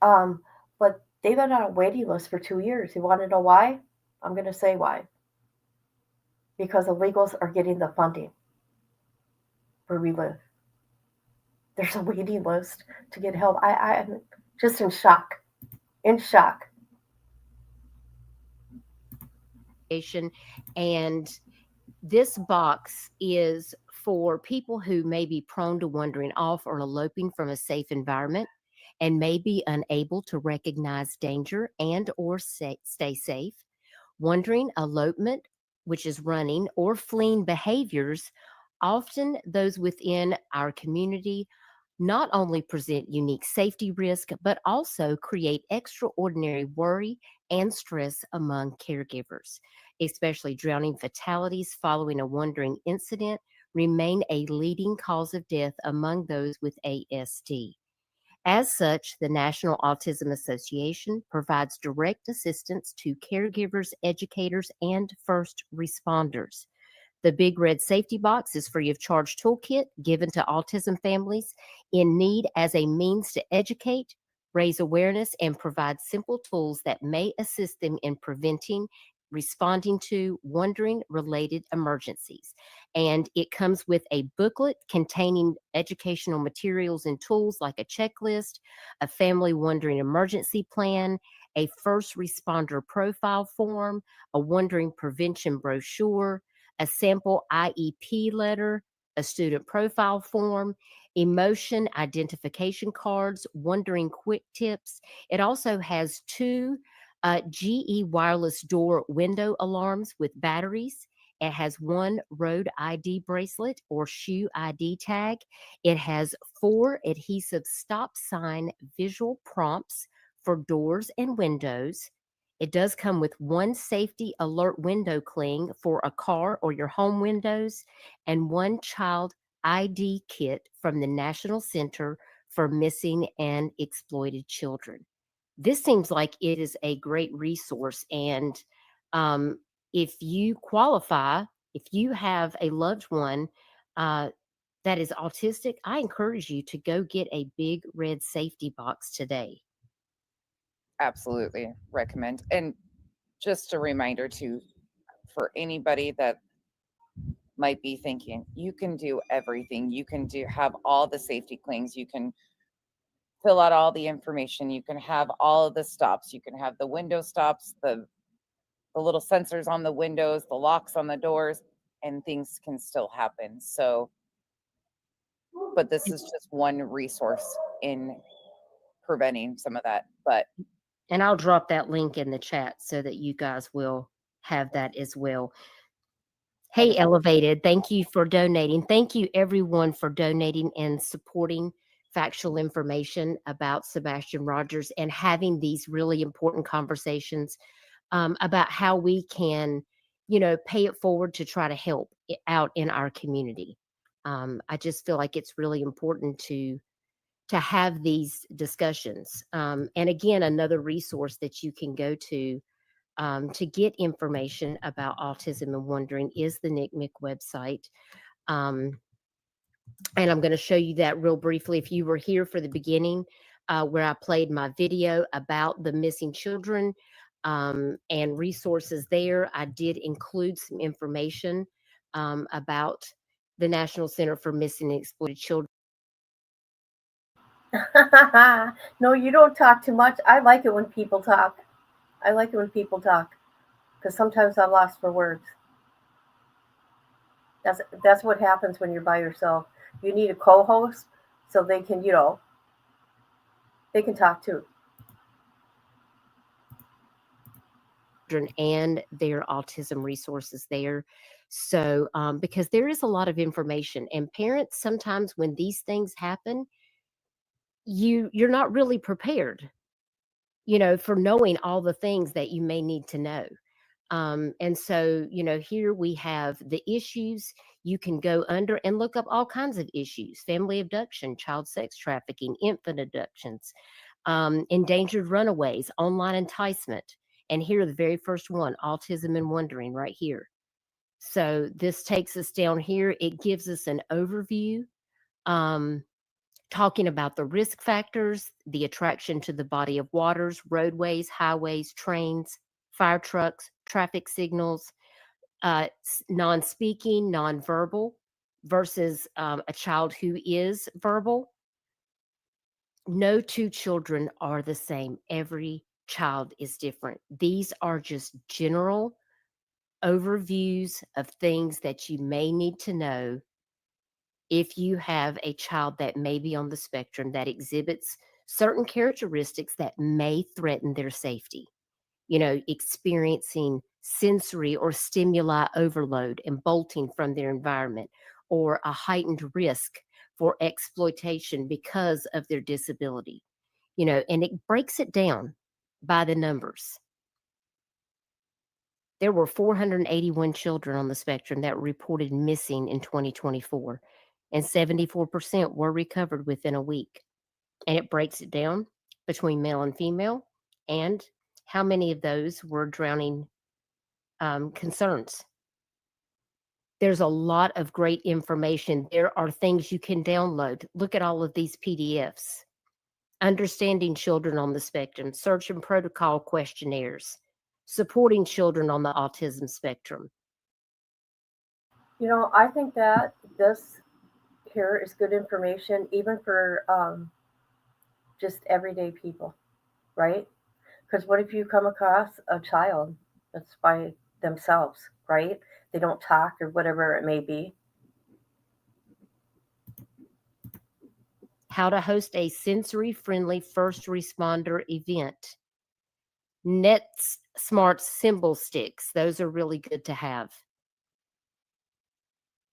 But they've been on a waiting list for 2 years. You want to know why? I'm going to say why. Because illegals are getting the funding where we live. There's a waiting list to get help. I'm just in shock. In shock. And this box is for people who may be prone to wandering off or eloping from a safe environment and may be unable to recognize danger and or stay safe. Wandering, elopement, which is running, or fleeing behaviors, often those within our community, not only present unique safety risk, but also create extraordinary worry and stress among caregivers. Especially drowning fatalities following a wandering incident remain a leading cause of death among those with ASD. As such, the National Autism Association provides direct assistance to caregivers, educators, and first responders. The Big Red Safety Box is free of charge toolkit given to autism families in need as a means to educate, raise awareness, and provide simple tools that may assist them in preventing, responding to wandering related emergencies. And it comes with a booklet containing educational materials and tools like a checklist, a family wandering emergency plan, a first responder profile form, a wandering prevention brochure, a sample IEP letter, a student profile form, emotion identification cards, wandering quick tips. It also has two GE wireless door window alarms with batteries. It has one road ID bracelet or shoe ID tag. It has 4 adhesive stop sign visual prompts for doors and windows. It does come with 1 safety alert window cling for a car or your home windows and 1 child ID kit from the National Center for Missing and Exploited Children. This seems like it is a great resource. And if you qualify, if you have a loved one that is autistic, I encourage you to go get a Big Red Safety Box today. Absolutely recommend. And just a reminder too, for anybody that might be thinking, you can do everything. You can have all the safety clings. You can fill out all the information. You can have all of the stops. You can have the window stops, the little sensors on the windows, the locks on the doors, and things can still happen. So, but this is just one resource in preventing some of that. And I'll drop that link in the chat so that you guys will have that as well. Hey, Elevated, thank you for donating. Thank you, everyone, for donating and supporting factual information about Sebastian Rogers and having these really important conversations about how we can, pay it forward to try to help out in our community. I just feel like it's really important to have these discussions. And again, another resource that you can go to get information about autism and wandering is the NCMEC website. And I'm going to show you that real briefly. If you were here for the beginning, where I played my video about the missing children and resources there, I did include some information about the National Center for Missing and Exploited Children. No, you don't talk too much. I like it when people talk. I like it when people talk because sometimes I'm lost for words. That's what happens when you're by yourself. You need a co-host so they can, they can talk too. children and their autism resources there. So, because there is a lot of information, and parents sometimes when these things happen, you're not really prepared, for knowing all the things that you may need to know. And so, here we have the issues. You can go under and look up all kinds of issues: family abduction, child sex trafficking, infant abductions, endangered runaways, online enticement. And here, the very first one, autism and wandering, right here. So, this takes us down here. It gives us an overview. Talking about the risk factors, the attraction to the body of waters, roadways, highways, trains, fire trucks, traffic signals, non-speaking, non-verbal versus a child who is verbal. No two children are the same. Every child is different. These are just general overviews of things that you may need to know if you have a child that may be on the spectrum that exhibits certain characteristics that may threaten their safety. Experiencing sensory or stimuli overload and bolting from their environment, or a heightened risk for exploitation because of their disability. And it breaks it down by the numbers. There were 481 children on the spectrum that were reported missing in 2024, and 74% were recovered within a week. And it breaks it down between male and female, and how many of those were drowning concerns. There's a lot of great information. There are things you can download. Look at all of these PDFs. Understanding children on the spectrum, search and protocol questionnaires, supporting children on the autism spectrum. I think that this here is good information, even for just everyday people, right? Because what if you come across a child that's by themselves, right? They don't talk or whatever it may be. How to host a sensory-friendly first responder event. NetSmart symbol sticks. Those are really good to have.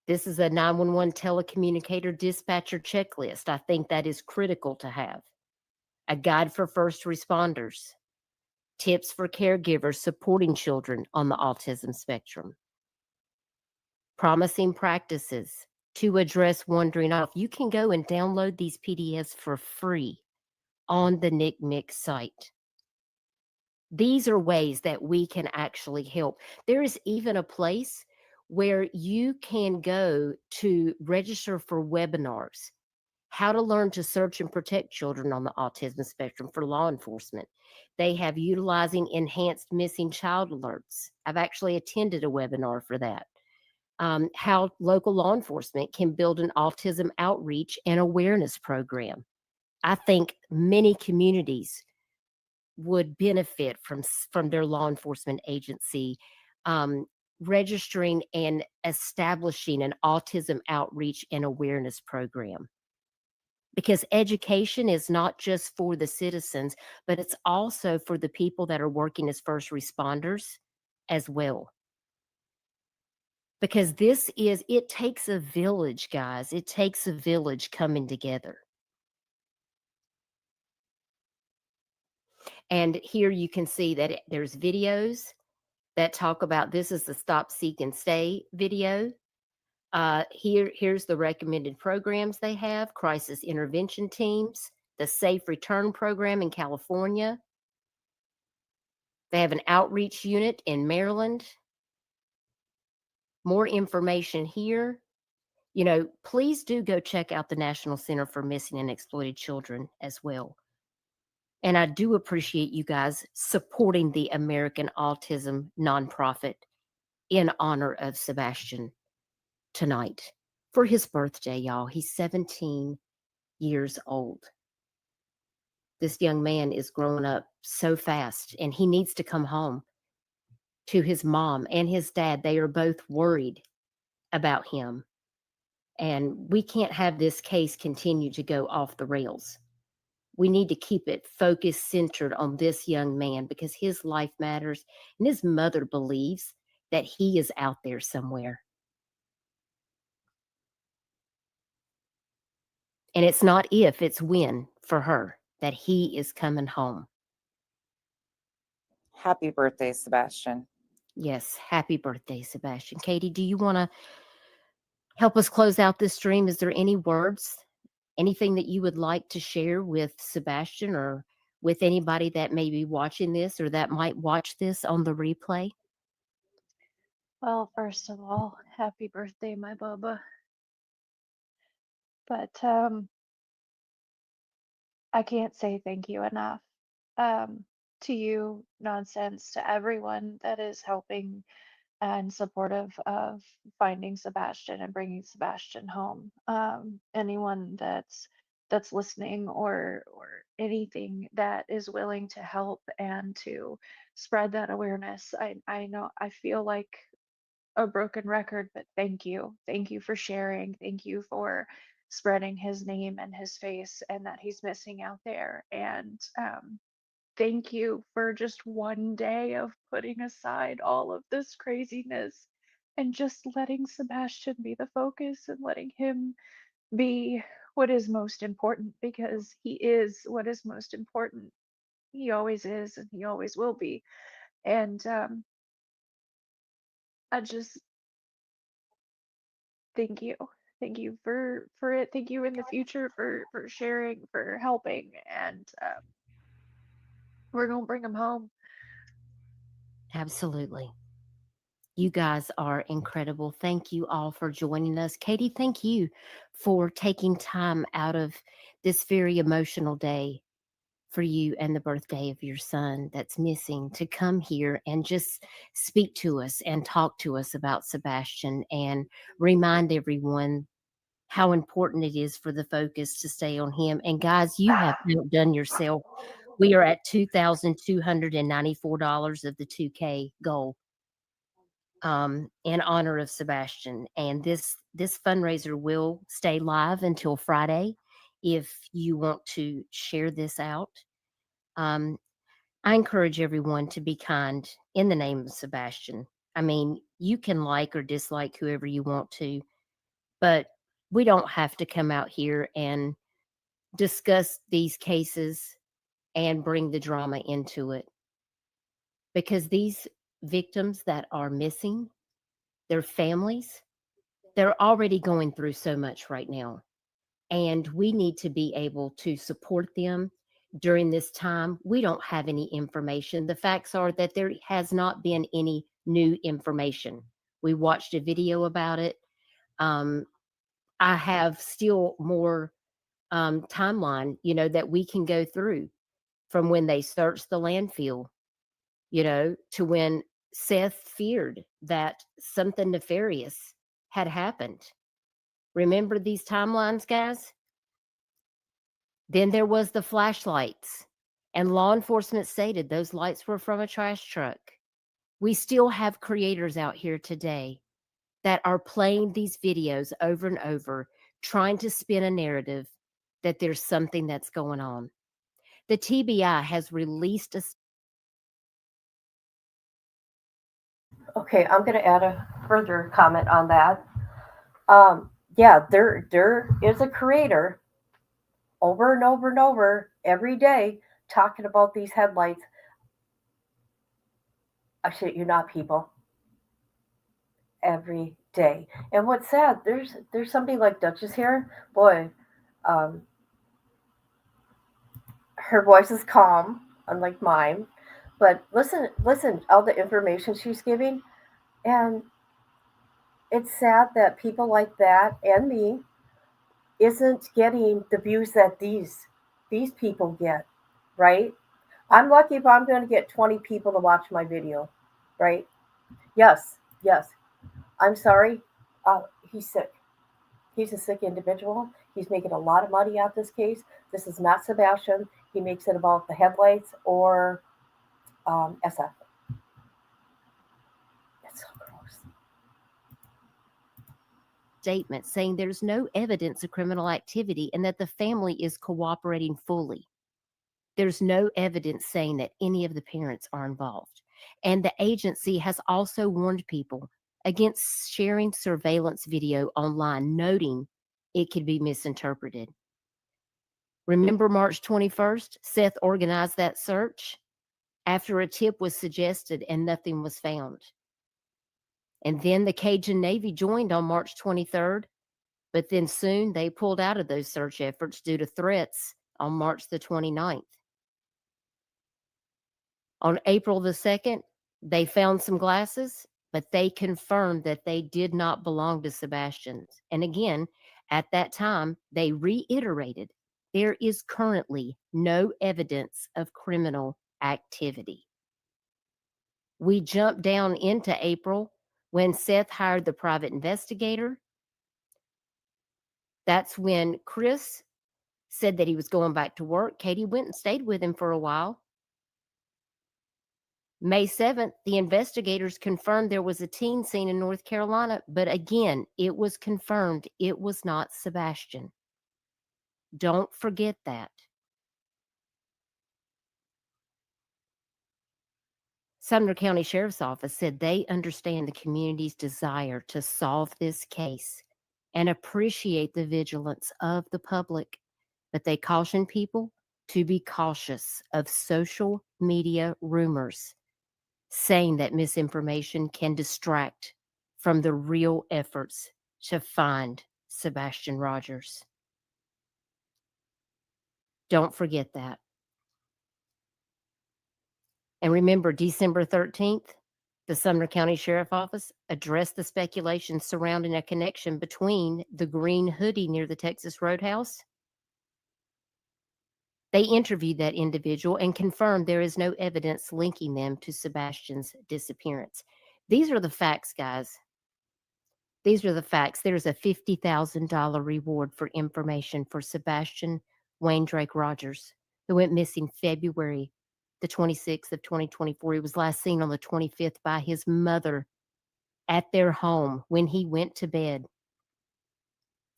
This is a 911 telecommunicator dispatcher checklist. I think that is critical to have. A guide for first responders. Tips for caregivers supporting children on the autism spectrum. Promising practices to address wandering off. You can go and download these PDFs for free on the NCMEC site. These are ways that we can actually help. There is even a place where you can go to register for webinars. How to learn to search and protect children on the autism spectrum for law enforcement. They have utilizing enhanced missing child alerts. I've actually attended a webinar for that. How local law enforcement can build an autism outreach and awareness program. I think many communities would benefit from their law enforcement agency registering and establishing an autism outreach and awareness program. Because education is not just for the citizens, but it's also for the people that are working as first responders as well. Because it takes a village, guys. It takes a village coming together. And here you can see that there's videos that talk about, this is the Stop, Seek, and Stay video. Here's the recommended programs they have: crisis intervention teams, the Safe Return program in California. They have an outreach unit in Maryland. More information here. Please do go check out the National Center for Missing and Exploited Children as well. And I do appreciate you guys supporting the American Autism nonprofit in honor of Sebastian tonight for his birthday, y'all. He's 17 years old. This young man is growing up so fast, and he needs to come home to his mom and his dad. They are both worried about him. And we can't have this case continue to go off the rails. we need to keep it focused, centered on this young man because his life matters. And his mother believes that he is out there somewhere. And it's not if, it's when for her that he is coming home. Happy birthday, Sebastian. Yes, happy birthday, Sebastian. Katie, do you want to help us close out this stream? Is there any words, anything that you would like to share with Sebastian or with anybody that may be watching this or that might watch this on the replay? Well, first of all, happy birthday, my Bubba. But I can't say thank you enough. To you, Nonsense, to everyone that is helping and supportive of finding Sebastian and bringing Sebastian home. Anyone that's listening or anything that is willing to help and to spread that awareness. I know I feel like a broken record, but thank you. Thank you for sharing. Thank you for spreading his name and his face and that he's missing out there. And thank you for just one day of putting aside all of this craziness and just letting Sebastian be the focus and letting him be what is most important because he is what is most important. He always is and he always will be. And I just thank you. Thank you for it. Thank you in the future for sharing, for helping, and we're gonna bring him home. Absolutely. You guys are incredible. Thank you all for joining us. Katie, thank you for taking time out of this very emotional day for you and the birthday of your son that's missing to come here and just speak to us and talk to us about Sebastian and remind everyone how important it is for the focus to stay on him. And guys, you have outdone yourself. We are at $2,294 of the 2K goal in honor of Sebastian. And this fundraiser will stay live until Friday if you want to share this out. I encourage everyone to be kind in the name of Sebastian. I mean, you can like or dislike whoever you want to, but we don't have to come out here and discuss these cases and bring the drama into it. Because these victims that are missing, their families, they're already going through so much right now. And we need to be able to support them during this time. We don't have any information. The facts are that there has not been any new information. We watched a video about it. I have still more timeline, that we can go through from when they searched the landfill, to when Seth feared that something nefarious had happened. Remember these timelines, guys? Then there was the flashlights, and law enforcement stated those lights were from a trash truck. We still have creators out here today that are playing these videos over and over, trying to spin a narrative that there's something that's going on. The TBI has released a... Okay, I'm going to add a further comment on that. Yeah, there is a creator over and over and over every day talking about these headlights. I shit you not, people. Every day. And what's sad, there's somebody like Duchess here. Boy, her voice is calm, unlike mine. But listen, all the information she's giving, and it's sad that people like that and me isn't getting the views that these people get, right? I'm lucky if I'm going to get 20 people to watch my video, right? Yes. I'm sorry. He's sick. He's a sick individual. He's making a lot of money out this case. This is not Sebastian. He makes it about the headlights or SF. It's so gross. Statement saying there's no evidence of criminal activity and that the family is cooperating fully. There's no evidence saying that any of the parents are involved. And the agency has also warned people against sharing surveillance video online, noting it could be misinterpreted. Remember March 21st? Seth organized that search after a tip was suggested and nothing was found. And then the Cajun Navy joined on March 23rd, but then soon they pulled out of those search efforts due to threats on March the 29th. On April the 2nd, they found some glasses, but they confirmed that they did not belong to Sebastian's. And again, at that time, they reiterated there is currently no evidence of criminal activity. We jumped down into April when Seth hired the private investigator. That's when Chris said that he was going back to work. Katie went and stayed with him for a while. May 7th, the investigators confirmed there was a teen seen in North Carolina, but again, it was confirmed it was not Sebastian. Don't forget that. Sumner County Sheriff's Office said they understand the community's desire to solve this case and appreciate the vigilance of the public, but they caution people to be cautious of social media rumors saying that misinformation can distract from the real efforts to find Sebastian Rogers. Don't forget that. And remember, December 13th, the Sumner County Sheriff's Office addressed the speculation surrounding a connection between the green hoodie near the Texas Roadhouse. They interviewed that individual and confirmed there is no evidence linking them to Sebastian's disappearance. These are the facts, guys. These are the facts. There's a $50,000 reward for information for Sebastian Wayne Drake Rogers, who went missing February the 26th of 2024. He was last seen on the 25th by his mother at their home when he went to bed.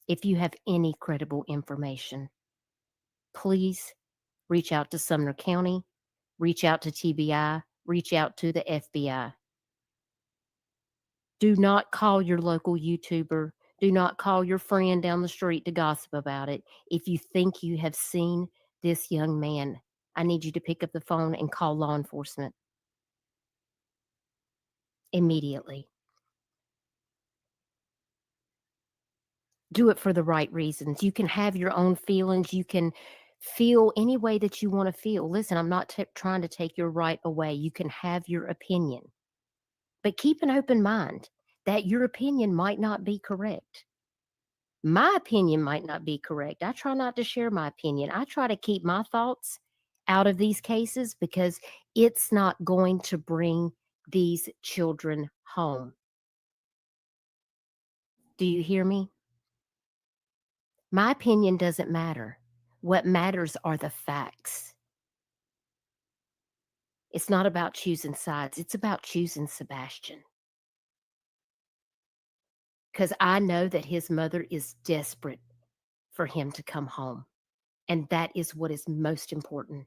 If you have any credible information, please reach out to Sumner County, reach out to TBI, reach out to the FBI. Do not call your local YouTuber. Do not call your friend down the street to gossip about it. If you think you have seen this young man, I need you to pick up the phone and call law enforcement immediately. Do it for the right reasons. You can have your own feelings. You can feel any way that you want to feel. Listen, I'm not trying to take your right away. You can have your opinion. But keep an open mind that your opinion might not be correct. My opinion might not be correct. I try not to share my opinion. I try to keep my thoughts out of these cases because it's not going to bring these children home. Do you hear me? My opinion doesn't matter. What matters are the facts. It's not about choosing sides. It's about choosing Sebastian. Because I know that his mother is desperate for him to come home. And that is what is most important.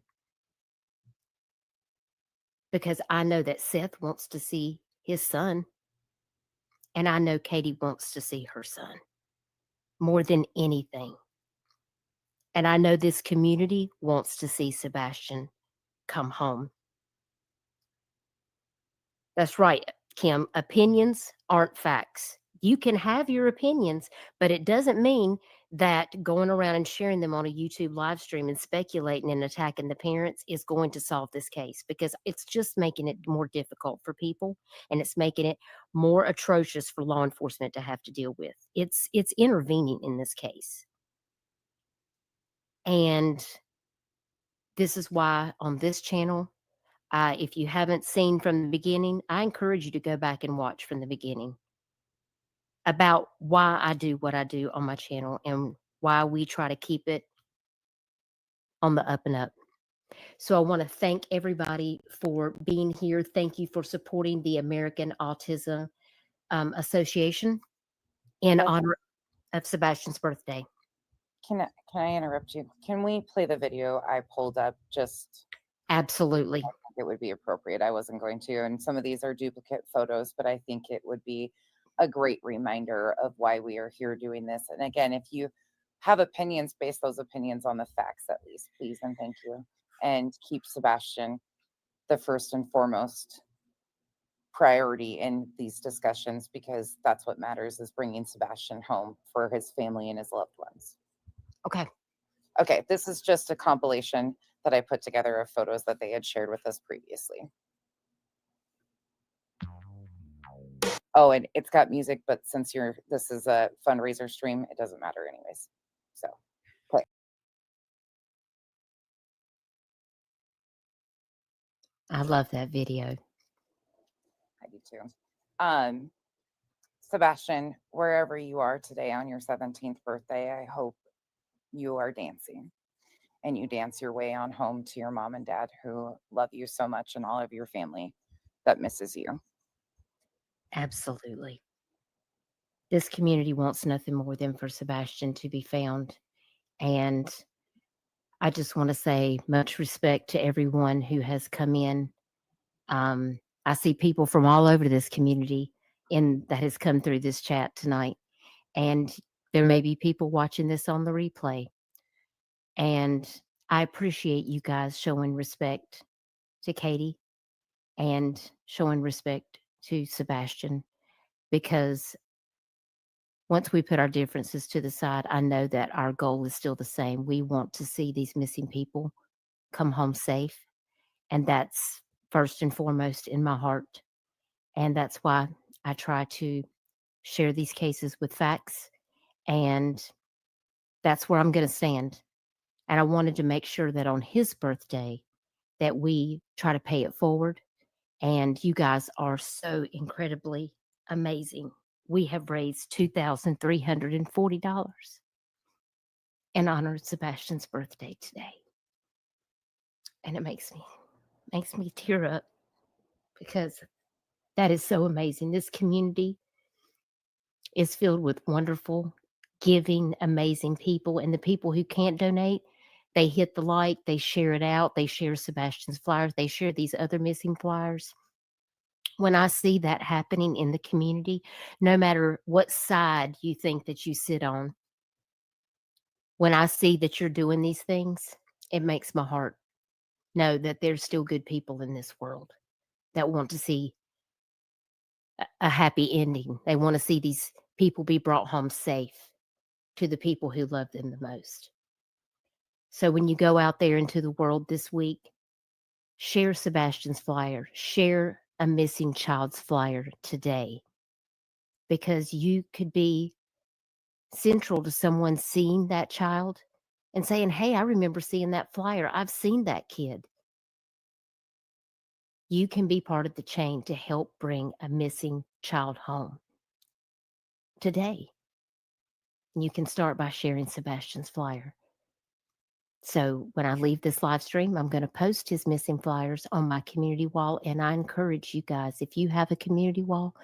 Because I know that Seth wants to see his son. And I know Katie wants to see her son more than anything. And I know this community wants to see Sebastian come home. That's right, Kim. Opinions aren't facts. You can have your opinions, but it doesn't mean that going around and sharing them on a YouTube live stream and speculating and attacking the parents is going to solve this case, because it's just making it more difficult for people, and it's making it more atrocious for law enforcement to have to deal with. It's intervening in this case. And this is why on this channel, if you haven't seen from the beginning, I encourage you to go back and watch from the beginning about why I do what I do on my channel and why we try to keep it on the up and up. So I want to thank everybody for being here. Thank you for supporting the American Autism Association in honor of Sebastian's birthday. can I interrupt you? Can we play the video I pulled up? Just Absolutely. it would be appropriate. I wasn't going to, and some of these are duplicate photos, but I think it would be a great reminder of why we are here doing this. And again, if you have opinions, base those opinions on the facts at least, please and thank you. And keep Sebastian the first and foremost priority in these discussions, because that's what matters, is bringing Sebastian home for his family and his loved ones. Okay. Okay, this is just a compilation that I put together of photos that they had shared with us previously. Oh, and it's got music, but since this is a fundraiser stream, it doesn't matter anyways. So, play. I love that video. I do too. Sebastian, wherever you are today on your 17th birthday, I hope you are dancing and you dance your way on home to your mom and dad who love you so much, and all of your family that misses you. Absolutely. This community wants nothing more than for Sebastian to be found. And I just want to say much respect to everyone who has come in. I see people from all over this community that has come through this chat tonight. And there may be people watching this on the replay. And I appreciate you guys showing respect to Katie and showing respect to Sebastian, because once we put our differences to the side, I know that our goal is still the same. We want to see these missing people come home safe. And that's first and foremost in my heart. And that's why I try to share these cases with facts. And that's where I'm going to stand. And I wanted to make sure that on his birthday that we try to pay it forward. And you guys are so incredibly amazing. We have raised $2,340 in honor of Sebastian's birthday today. And it makes me tear up, because that is so amazing. This community is filled with wonderful, giving, amazing people. And the people who can't donate, they hit the like, they share it out, they share Sebastian's flyers, they share these other missing flyers. When I see that happening in the community, no matter what side you think that you sit on, when I see that you're doing these things, it makes my heart know that there's still good people in this world that want to see a happy ending. They want to see these people be brought home safe to the people who love them the most. So when you go out there into the world this week, share Sebastian's flyer, share a missing child's flyer today, because you could be central to someone seeing that child and saying, hey, I remember seeing that flyer. I've seen that kid. You can be part of the chain to help bring a missing child home today. And you can start by sharing Sebastian's flyer. So when I leave this live stream, I'm going to post his missing flyers on my community wall. And I encourage you guys, if you have a community wall,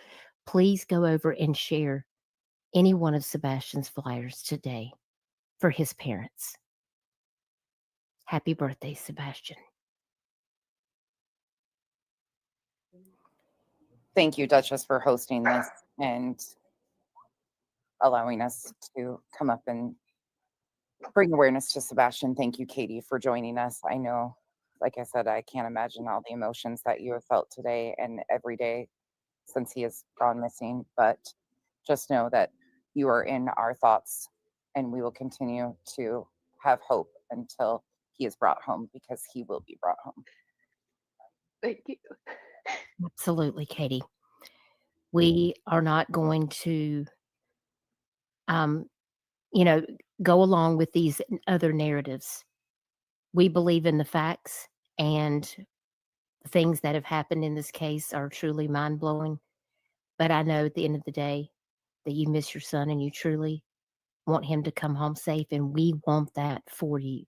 please go over and share any one of Sebastian's flyers today for his parents. Happy birthday, Sebastian. Thank you, Duchess, for hosting this and allowing us to come up and bring awareness to Sebastian. Thank you, Katie, for joining us. I know, like I said, I can't imagine all the emotions that you have felt today and every day since he has gone missing, but just know that you are in our thoughts, and we will continue to have hope until he is brought home, because he will be brought home. Thank you. Absolutely, Katie. We are not going to, go along with these other narratives. We believe in the facts, and the things that have happened in this case are truly mind-blowing. But I know at the end of the day that you miss your son and you truly want him to come home safe. And we want that for you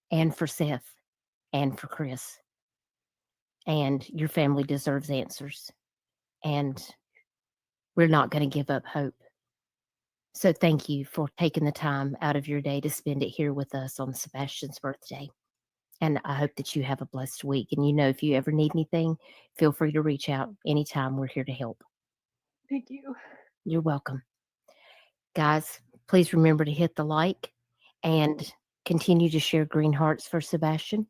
and for Seth and for Chris. And your family deserves answers. And we're not going to give up hope. So thank you for taking the time out of your day to spend it here with us on Sebastian's birthday. And I hope that you have a blessed week. And if you ever need anything, feel free to reach out anytime. We're here to help. Thank you. You're welcome. Guys, please remember to hit the like and continue to share green hearts for Sebastian.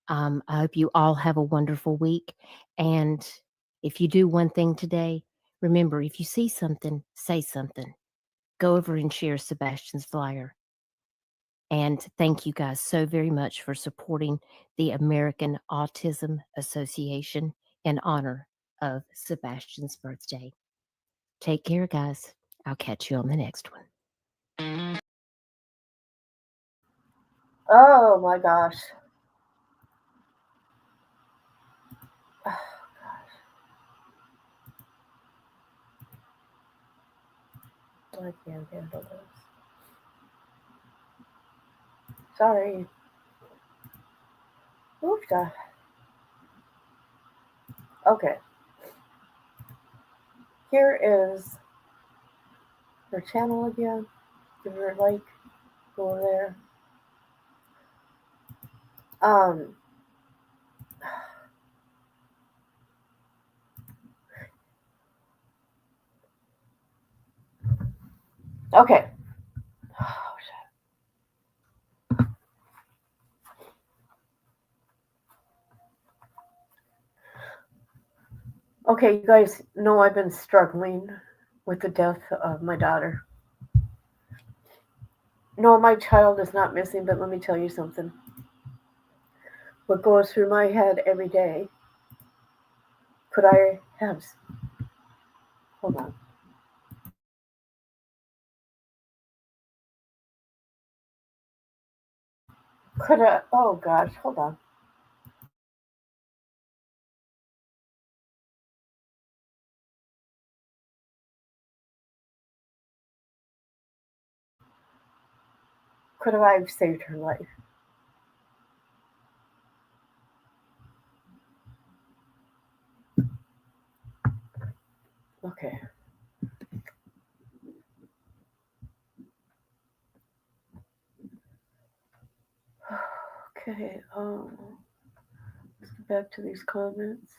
I hope you all have a wonderful week. And if you do one thing today, remember, if you see something, say something. Go over and share Sebastian's flyer. And thank you guys so very much for supporting the American Autism Association in honor of Sebastian's birthday. Take care, guys. I'll catch you on the next one. Oh my gosh. I can't handle this. Sorry. Oof, God. Okay. Here is her channel again. Give her a like. Go over there. Okay. Okay, you guys know I've been struggling with the death of my daughter. No, my child is not missing, but let me tell you something. What goes through my head every day, could I have. Hold on. Could I. Oh, gosh, hold on. Could I have saved her life? Okay. Okay, let's get back to these comments.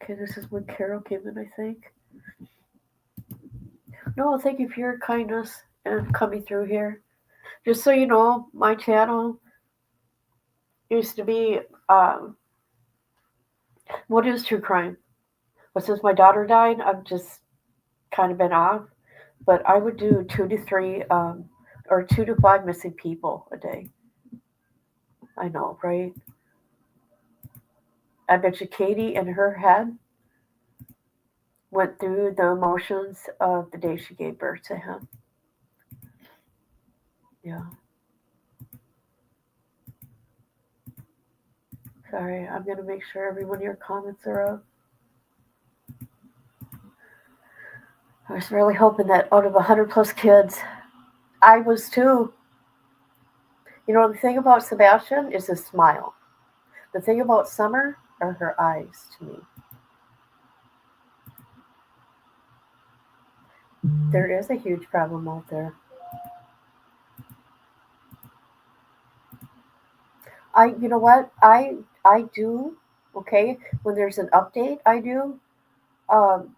Okay, this is when Carol came in, I think. No, thank you for your kindness and coming through here. Just so you know, my channel used to be, what is true crime? But since my daughter died, I've just kind of been off. But I would do 2 to 3, or 2 to 5 missing people a day. I know, right? I bet you Katie in her head went through the emotions of the day she gave birth to him. Yeah. Sorry, I'm going to make sure every one of your comments are up. I was really hoping that out of 100 plus kids, I was too. The thing about Sebastian is his smile. The thing about Summer are her eyes to me. There is a huge problem out there. You know what? I do, okay, when there's an update, I do. Um,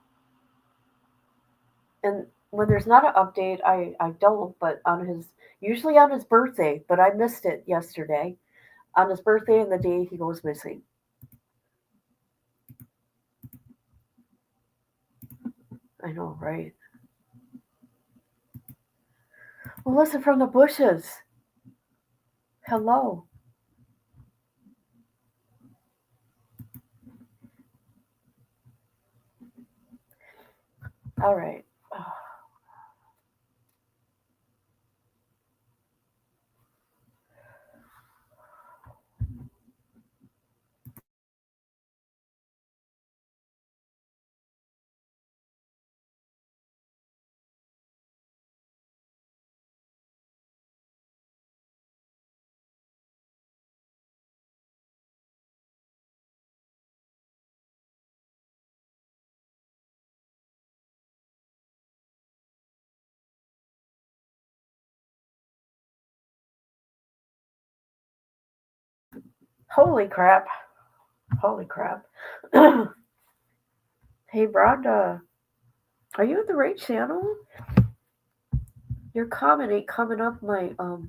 and when there's not an update, I don't, but usually on his birthday, but I missed it yesterday. On his birthday and the day he goes missing. I know, right? Melissa from the bushes. Hello. All right. Holy crap. Holy crap. Hey, Rhonda, are you in the right channel? Your comment ain't coming up my, oh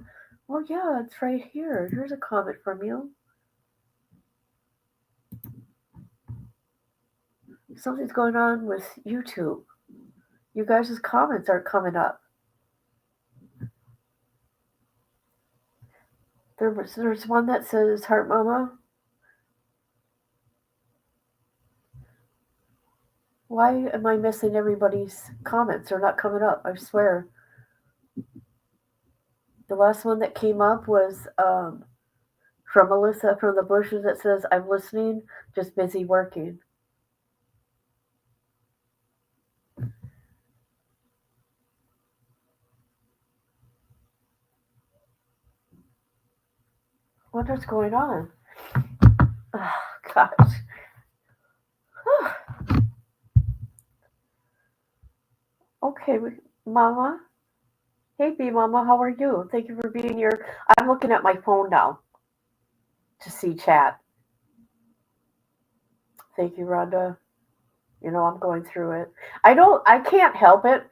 yeah, it's right here. Here's a comment from you. Something's going on with YouTube. You guys' comments aren't coming up. There's one that says Heart Mama. Why am I missing everybody's comments? They're not coming up, I swear. The last one that came up was from Melissa from the Bushes that says, I'm listening, just busy working. What is going on? Oh, gosh. Okay, Mama. Hey, B Mama, how are you? Thank you for being here. I'm looking at my phone now to see chat. Thank you, Rhonda. You know, I'm going through it. I can't help it.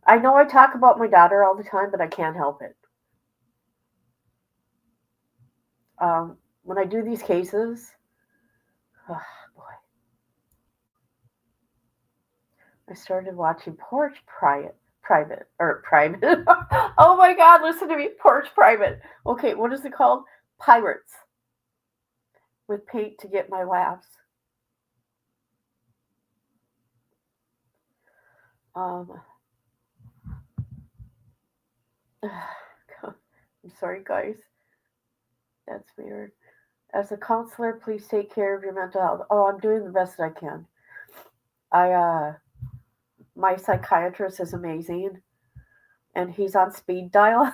I know I talk about my daughter all the time, but I can't help it. When I do these cases, oh boy, I started watching Porch Private. Oh my God, listen to me, Porch Private. Okay, what is it called? Pirates. With paint to get my laughs. I'm sorry, guys. That's weird. As a counselor, please take care of your mental health. Oh, I'm doing the best I can. My psychiatrist is amazing, and he's on speed dial.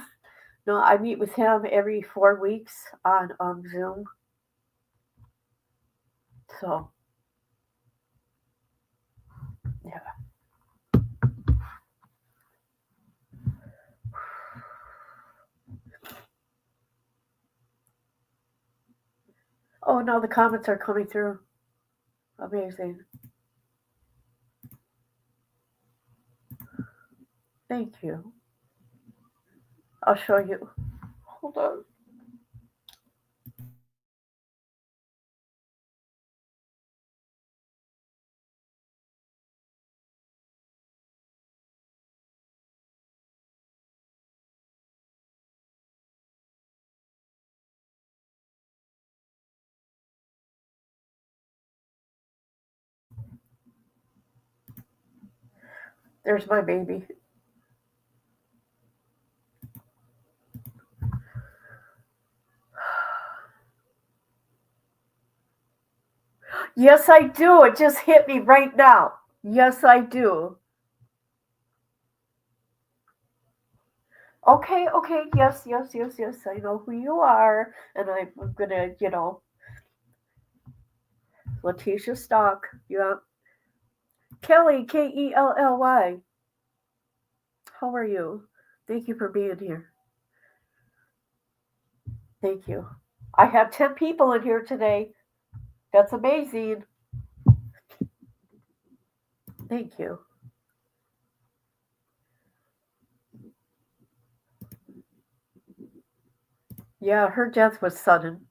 No, I meet with him every 4 weeks on Zoom. So, yeah. Oh, no, the comments are coming through. Amazing. Thank you. I'll show you. Hold on. There's my baby. Yes, I do. It just hit me right now. Yes, I do. Okay. Yes. I know who you are. And I'm going to, Letitia Stock. Yeah. Kelly, Kelly. How are you? Thank you for being here. Thank you. I have 10 people in here today. That's amazing. Thank you. Yeah, her death was sudden.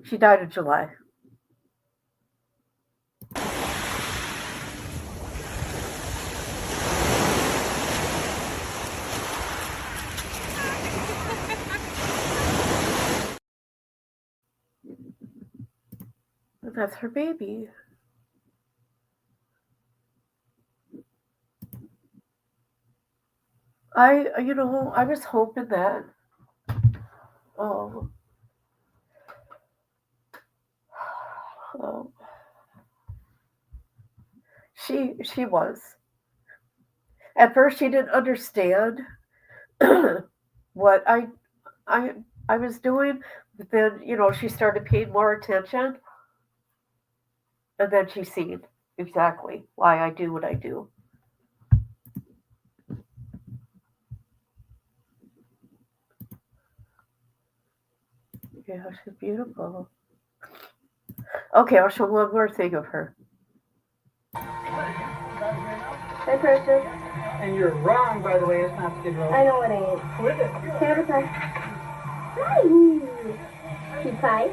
She died in July. And that's her baby. I was hoping that. Oh. She was. At first, she didn't understand what I was doing. But then, she started paying more attention, and then she seen exactly why I do what I do. Yeah, she's beautiful. Okay, I'll show one more thing of her. Hi, Precious. And you're wrong, by the way. It's not Skid Row. I know it ain't. Who is it? Tabitha. Hi. You pie?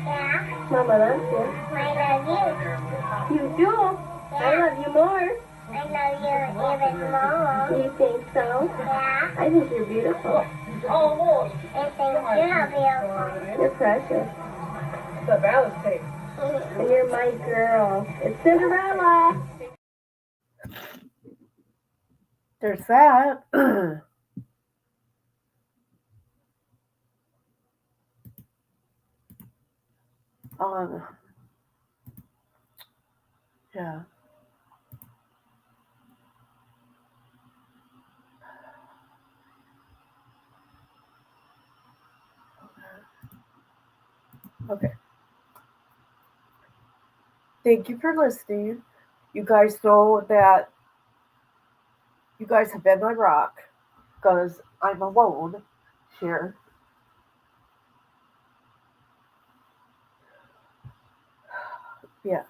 Yeah. Mama loves you. I love you. You do? Yeah. I love you more. I love you even more. You think so? Yeah. I think you're beautiful. Almost. I think you're beautiful. You're precious. It's a balance tape. And you're my girl. It's Cinderella. There's that. Yeah. Okay. Thank you for listening. You guys know that you guys have been my rock because I'm alone here. Yeah.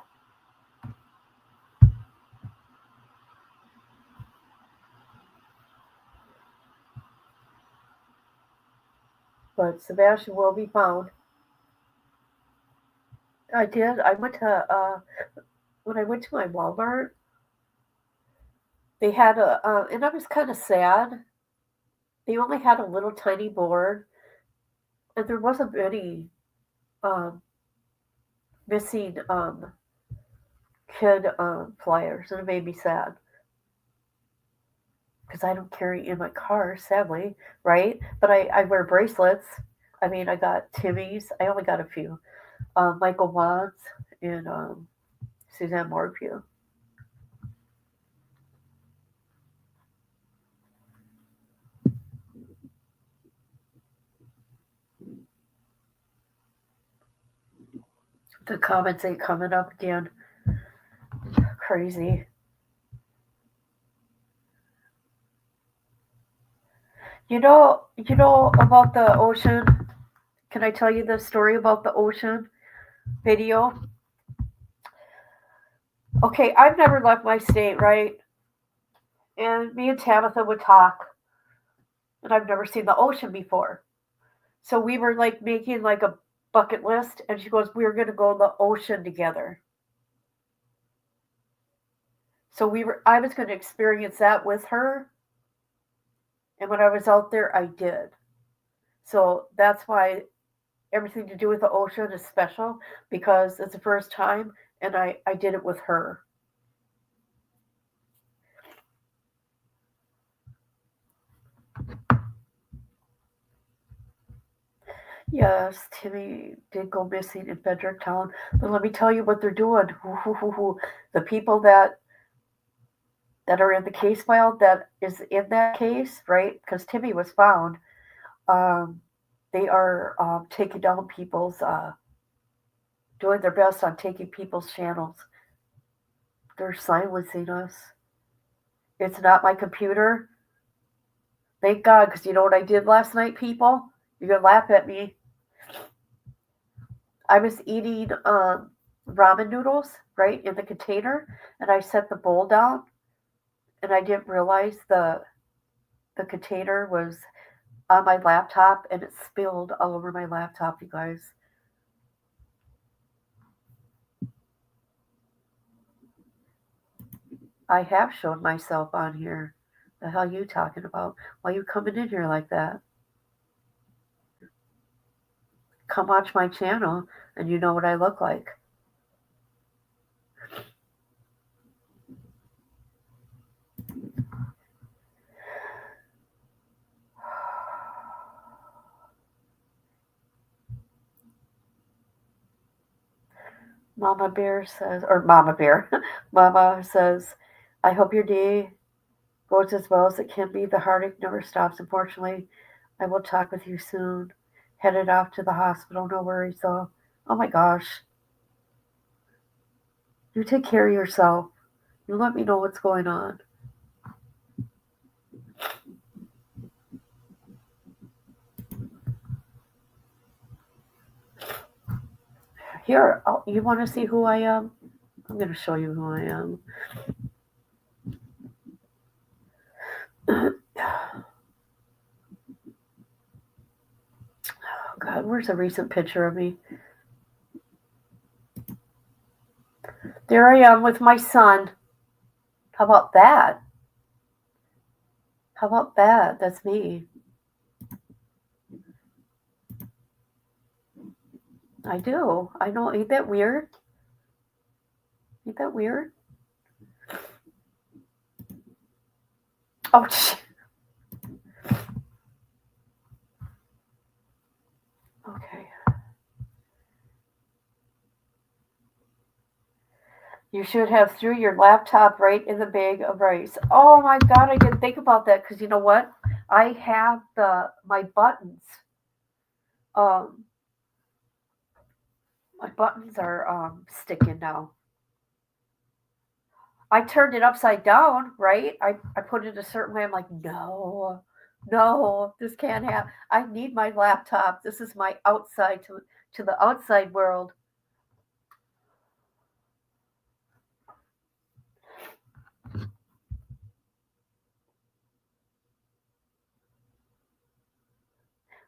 But Sebastian will be found. I did. I went to when I went to my Walmart. They had and I was kind of sad. They only had a little tiny board, and there wasn't any um, missing kid flyers, and it made me sad because I don't carry in my car, sadly, right? But I wear bracelets. I mean, I got Timmy's. I only got a few. Michael Watts and Suzanne Morphew. The comments ain't coming up again. Crazy. You know about the ocean? Can I tell you the story about the ocean video? Okay, I've never left my state, right? And me and Tabitha would talk, and I've never seen the ocean before. So we were like making like a bucket list, and she goes, "We're gonna go in the ocean together." So I was gonna experience that with her, and when I was out there, I did. So that's why everything to do with the ocean is special because it's the first time, and I did it with her. Yes, Timmy did go missing in Fredericktown, but let me tell you what they're doing. The people that are in the case file that is in that case, right? Because Timmy was found. Um, they are taking down people's, doing their best on taking people's channels. They're silencing us. It's not my computer. Thank God, because you know what I did last night, people? You're gonna laugh at me. I was eating ramen noodles, right, in the container, and I set the bowl down, and I didn't realize the container was on my laptop, and it spilled all over my laptop, you guys. I have shown myself on here. The hell you talking about? Why you coming in here like that? Come watch my channel, and you know what I look like. Mama Bear says, or Mama Bear, Mama says, I hope your day goes as well as it can be. The heartache never stops, unfortunately. I will talk with you soon. Headed off to the hospital, no worries though. Oh my gosh. You take care of yourself. You let me know what's going on. Here, you want to see who I am? I'm going to show you who I am. Oh, God, where's a recent picture of me? There I am with my son. How about that? How about that? That's me. I do. I know. Ain't that weird? Ain't that weird? Oh, okay. You should have threw your laptop right in the bag of rice. Oh my God, I didn't think about that because you know what? I have my buttons. My buttons are sticking now. I turned it upside down, right? I put it a certain way. I'm like, no, this can't happen. I need my laptop. This is my outside to the outside world.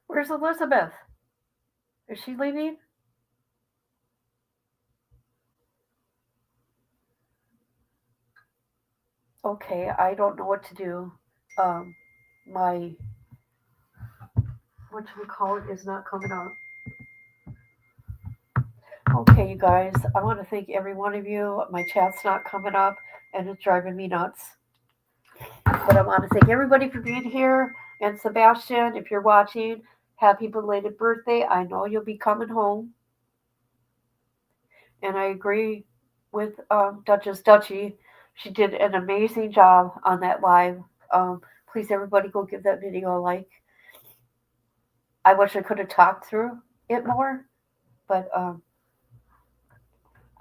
Where's Elizabeth? Is she leaving? Okay, I don't know what to do. My whatchamacallit is not coming up. Okay, you guys, I want to thank every one of you. My chat's not coming up, and it's driving me nuts. But I want to thank everybody for being here. And Sebastian, if you're watching, happy belated birthday. I know you'll be coming home. And I agree with Duchess Dutchy. She did an amazing job on that live. Please, everybody, go give that video a like. I wish I could have talked through it more, but I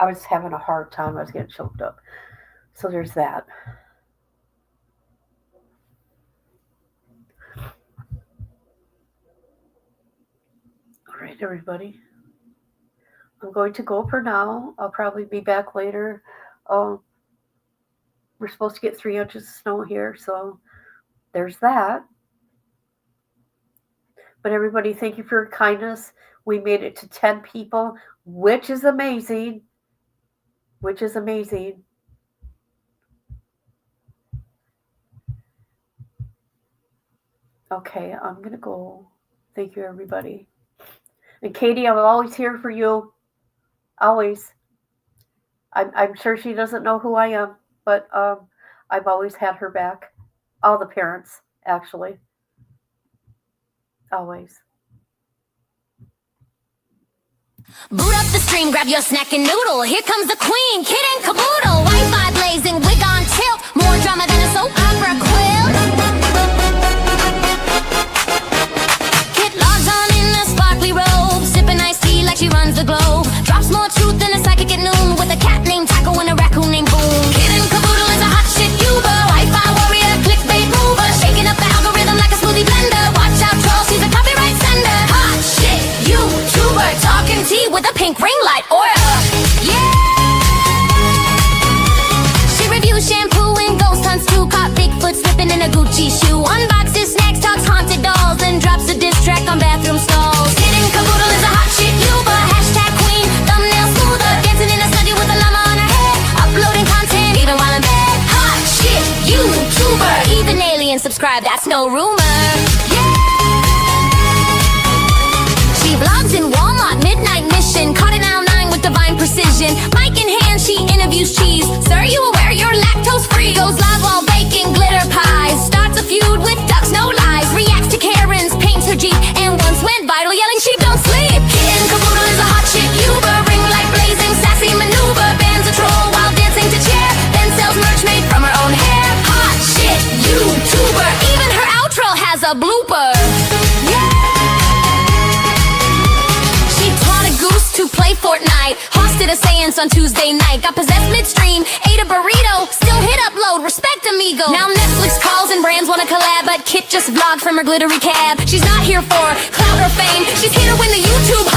was having a hard time. I was getting choked up. So there's that. All right, everybody. I'm going to go for now. I'll probably be back later. We're supposed to get 3 inches of snow here, so there's that. But everybody, thank you for your kindness. We made it to 10 people, which is amazing. Which is amazing. Okay, I'm going to go. Thank you, everybody. And Katie, I'm always here for you. Always. I'm sure she doesn't know who I am, but I've always had her back. All the parents, actually. Always. Boot up the stream, grab your snack and noodle. Here comes the queen, kid and caboodle. Wi-Fi blazing, wig on tilt. More drama than a soap opera quilt. Kit logs on in a sparkly robe, sipping iced tea like she runs the globe. Drops more truth than a psychic at noon, with a cat named Taco and a raccoon named Boom. Kid and caboodle is a hot shit Uber. Wi-Fi warrior, clickbait mover, shaking up the algorithm like a smoothie blender. Watch out, troll, she's a copyright sender. Hot shit YouTuber, talking tea with a pink ring light aura. Yeah. She reviews shampoo and ghost hunts too. Caught Bigfoot slipping in a Gucci shoe. Unboxes snacks, talks haunted dolls, and drops a diss track on bathroom stalls. Kid and caboodle is a hot shit Uber. Hashtag queen, thumbnail smoother, dancing in a study with a llama on her head. Uploading content even while in bed. Hot shit YouTuber, even aliens subscribe, that's no rumor. Yeah. She vlogs in Walmart, midnight mission. Caught an L9 with divine precision. Mic in hand, she interviews cheese. Sir, you aware you're lactose free? Goes live while baking glitter pies. Starts a feud with ducks, no lies. Reacts to Karen's, paints her Jeep, and once went viral yelling sheep don't sleep. Kid and caboodle is a hot shit Uber. Ring light blazing, sassy maneuver. Bans a troll while dancing to chair. Then sells merch made from her own hair. Hot shit YouTuber. Even her outro has a blooper. To play Fortnite, hosted a seance on Tuesday night. Got possessed midstream, ate a burrito, still hit upload, respect amigo. Now Netflix calls and brands wanna collab, but Kit just vlogged from her glittery cab. She's not here for clout or fame, she's here to win the YouTube